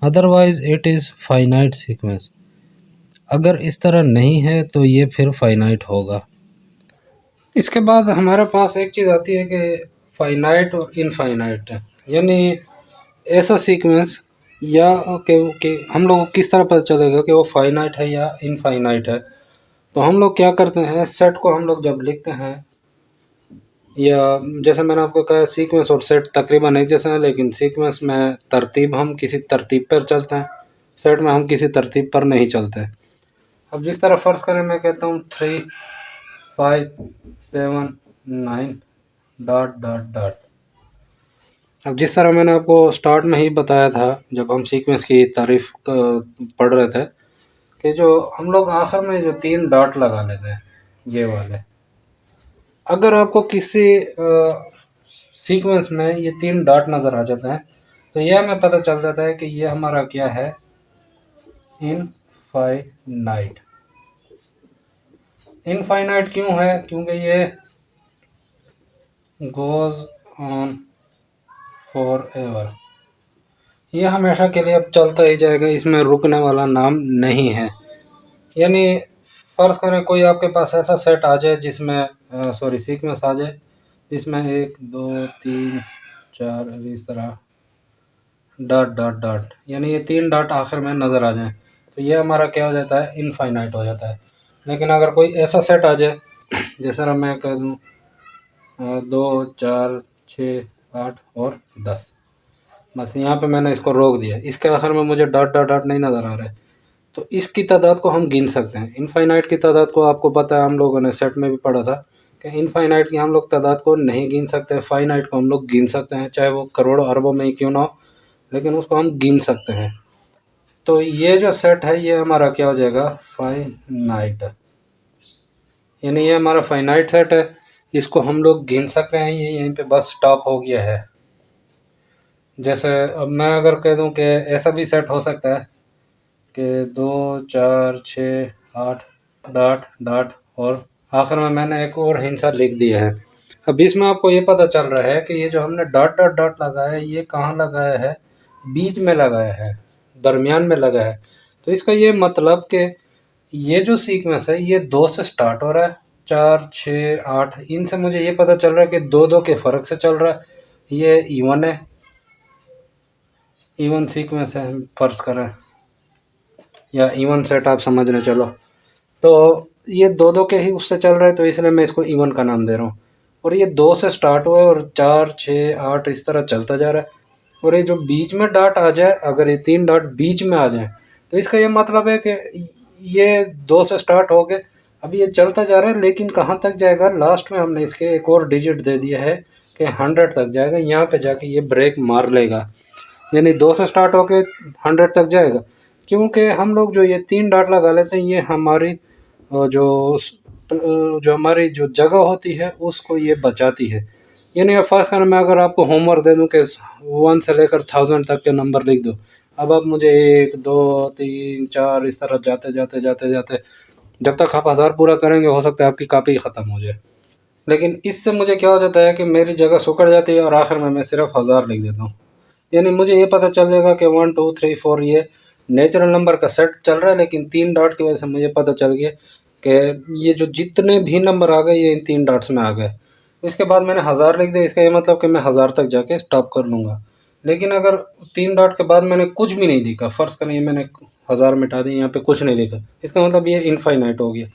Otherwise it is finite sequence. अगर इस तरह नहीं है तो ये फिर फाइनाइट होगा। इसके बाद हमारे पास एक चीज़ आती है कि फाइनाइट और इनफाइनाइट, यानी ऐसा सीक्वेंस या कि हम लोग को किस तरह पता चलेगा कि वो फाइनाइट है या इनफाइनाइट है। तो हम लोग क्या करते हैं, सेट को हम लोग जब लिखते हैं, या जैसे मैंने आपको कहा सीक्वेंस और सेट तकरीबन एक जैसा है, लेकिन सीक्वेंस में तरतीब हम किसी तरतीब पर चलते हैं, सेट में हम किसी तरतीब पर नहीं चलते। अब जिस तरह फ़र्ज़ करें मैं कहता हूँ 3 5 7 9 डॉट डॉट डॉट। अब जिस तरह मैंने आपको स्टार्ट में ही बताया था जब हम सीक्वेंस की तारीफ़ पढ़ रहे थे कि जो हम लोग आखिर में जो 3 डॉट लगा लेते हैं ये वाले, अगर आपको किसी सीक्वेंस में ये 3 डॉट नज़र आ जाते हैं तो यह हमें पता चल जाता है कि ये हमारा क्या है, इनफाइनाइट। इनफाइनाइट क्यों है? क्योंकि ये गोज़ ऑन फॉर एवर, ये हमेशा के लिए अब चलता ही जाएगा, इसमें रुकने वाला नाम नहीं है। यानी फ़र्ज़ करें कोई आपके पास ऐसा सेट आ जाए जिसमें सीक्वेंस आ जाए जिसमें 1 2 3 4 इस तरह डॉट डॉट डॉट, यानी ये 3 डॉट आखिर में नज़र आ जाएं तो ये हमारा क्या हो जाता है, इनफाइनाइट हो जाता है। लेकिन अगर कोई ऐसा सेट आ जाए जैसे मैं कह दूँ 2 4 6 8 और 10, बस यहाँ पे मैंने इसको रोक दिया, इसके आखिर में मुझे डॉट डॉट डॉट नहीं नज़र आ रहा है, तो इसकी तादाद को हम गिन सकते हैं। इनफाइनाइट की तादाद को आपको पता है, हम लोगों ने सेट में भी पढ़ा था कि इनफाइनाइट की हम लोग तादाद को नहीं गिन सकते, फाइनाइट को हम लोग गिन सकते हैं, चाहे वो करोड़ों अरबों में ही क्यों ना हो, लेकिन उसको हम गिन सकते हैं। तो ये जो सेट है ये हमारा क्या हो जाएगा, फाइनाइट, यानी ये हमारा फाइनाइट सेट है, इसको हम लोग गिन सकते हैं, ये यहीं पे बस स्टॉप हो गया है। जैसे अब मैं अगर कह दूं कि ऐसा भी सेट हो सकता है कि 2 4 6 8 डॉट डॉट और आखिर में मैंने एक और हिंसा लिख दिया है। अब इसमें आपको ये पता चल रहा है कि ये जो हमने डॉट डॉट डॉट लगाया है ये कहाँ लगाया है, बीच में लगाया है, दरमियान में लगा है। तो इसका ये मतलब कि ये जो सीक्वेंस है ये 2 से स्टार्ट हो रहा है, 4 6 8, इनसे मुझे ये पता चल रहा है कि 2 के फ़र्क से चल रहा है, ये इवन है, इवन सीक्वेंस है फ़र्ज़ करें, या इवन सेट आप समझ रहे चलो। तो ये 2 के ही उससे चल रहा है तो इसलिए मैं इसको इवन का नाम दे रहा हूँ। और ये 2 से स्टार्ट हुआ है और 4 6 8 इस तरह चलता जा रहा है, और ये जो बीच में डॉट आ जाए, अगर ये 3 डॉट बीच में आ जाए तो इसका ये मतलब है कि ये 2 से स्टार्ट हो गए, अब ये चलता जा रहा है, लेकिन कहाँ तक जाएगा, लास्ट में हमने इसके एक और डिजिट दे दिया है कि 100 तक जाएगा, यहाँ पे जाके ये ब्रेक मार लेगा, यानी 2 से स्टार्ट होके 100 तक जाएगा। क्योंकि हम लोग जो ये 3 डॉट लगा लेते हैं ये हमारी जो हमारी जो जगह होती है उसको ये बचाती है। यानी अब फ़र्ज़ करें मैं अगर आपको होमवर्क दे दूं कि 1 से लेकर 1000 तक के नंबर लिख दो, अब आप मुझे 1 2 3 4 इस तरह जाते जाते जाते जाते जब तक आप 1000 पूरा करेंगे हो सकता है आपकी कॉपी ख़त्म हो जाए। लेकिन इससे मुझे क्या हो जाता है कि मेरी जगह सुकड़ जाती है और आखिर में मैं सिर्फ 1000 लिख देता हूँ। यानी मुझे ये पता चल जाएगा कि 1 2 3 4 ये नेचुरल नंबर का सेट चल रहा है, लेकिन 3 डॉट की वजह से मुझे पता चल गया कि ये जो जितने भी नंबर आ गए ये इन 3 डॉट्स में आ गए। इसके बाद मैंने 1000 लिख दिया, इसका ये मतलब कि मैं 1000 तक जाके स्टॉप कर लूँगा। लेकिन अगर 3 डॉट के बाद मैंने कुछ भी नहीं लिखा, फ़र्ज़ करें ये मैंने 1000 मिटा दी, यहाँ पे कुछ नहीं लिखा, इसका मतलब ये इनफाइनाइट हो गया।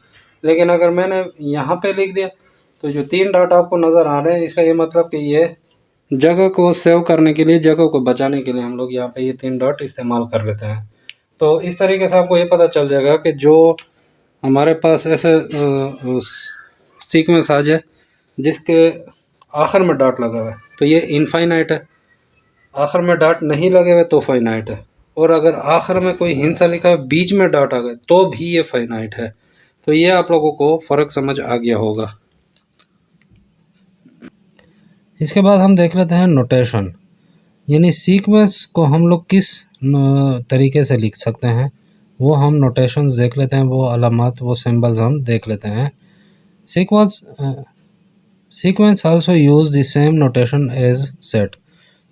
लेकिन अगर मैंने यहाँ पे लिख दिया तो जो 3 डॉट आपको नज़र आ रहे हैं इसका ये मतलब कि ये जगह को सेव करने के लिए, जगह को बचाने के लिए हम लोग यहाँ पे ये 3 डॉट इस्तेमाल कर लेते हैं। तो इस तरीके से आपको ये पता चल जाएगा कि जो हमारे पास ऐसे सीक्वेंस आ जाए जिसके आखिर में डॉट लगा हुआ है तो ये इनफाइनाइट है, आखिर में डॉट नहीं लगे हुए तो फाइनाइट है, और अगर आखिर में कोई हिंसा लिखा है बीच में डॉट आ गए तो भी ये फाइनाइट है। तो ये आप लोगों को फ़र्क समझ आ गया होगा। इसके बाद हम देख लेते हैं नोटेशन, यानी सीक्वेंस को हम लोग किस तरीके से लिख सकते हैं वो हम नोटेशंस देख लेते हैं, वो अलामत, वो सिंबल्स हम देख लेते हैं। Sequence also use the same notation as set,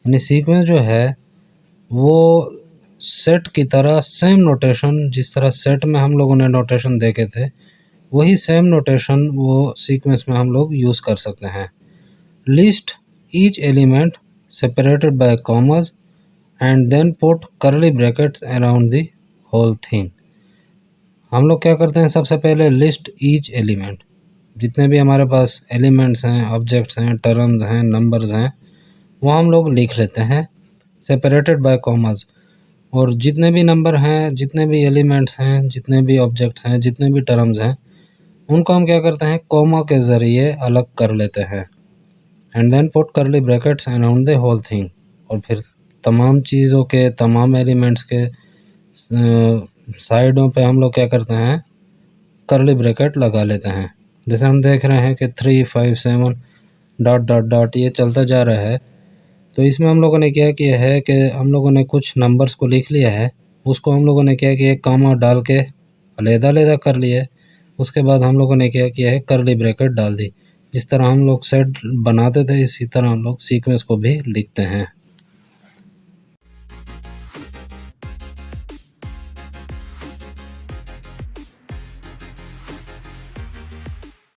यानी सीक्वेंस जो है वो सेट की तरह सेम नोटेशन, जिस तरह सेट में हम लोगों ने नोटेशन देखे थे वही सेम नोटेशन वो सीक्वेंस में हम लोग यूज़ कर सकते हैं। List each element separated by commas and then put curly brackets around the whole thing। हम लोग क्या करते हैं, सबसे पहले लिस्ट ईच एलिमेंट, जितने भी हमारे पास एलिमेंट्स हैं, ऑब्जेक्ट्स हैं, टर्म्स हैं, नंबर्स हैं, वो हम लोग लिख लेते हैं सेपरेटेड बाय कॉमास, और जितने भी नंबर हैं, जितने भी एलिमेंट्स हैं, जितने भी ऑब्जेक्ट्स हैं, जितने भी टर्म्स हैं, उनको हम क्या करते हैं, कॉमा के ज़रिए अलग कर लेते हैं। And then put curly brackets around the whole thing, और फिर तमाम चीज़ों के, तमाम एलिमेंट्स के साइडों पे हम लोग क्या करते हैं, करली ब्रैकेट लगा लेते हैं। जैसे हम देख रहे हैं कि 3 5 7 डॉट डॉट डॉट ये चलता जा रहा है। तो इसमें हम लोगों ने क्या किया है कि हम लोगों ने कुछ नंबर्स को लिख लिया है, उसको हम लोगों ने क्या किया, एक कामा डाल के अलग-अलग कर लिया है। उसके बाद हम लोगों ने क्या किया है, करली ब्रैकेट डाल दी। जिस तरह हम लोग सेट बनाते थे इसी तरह हम लोग सीक्वेंस को भी लिखते हैं।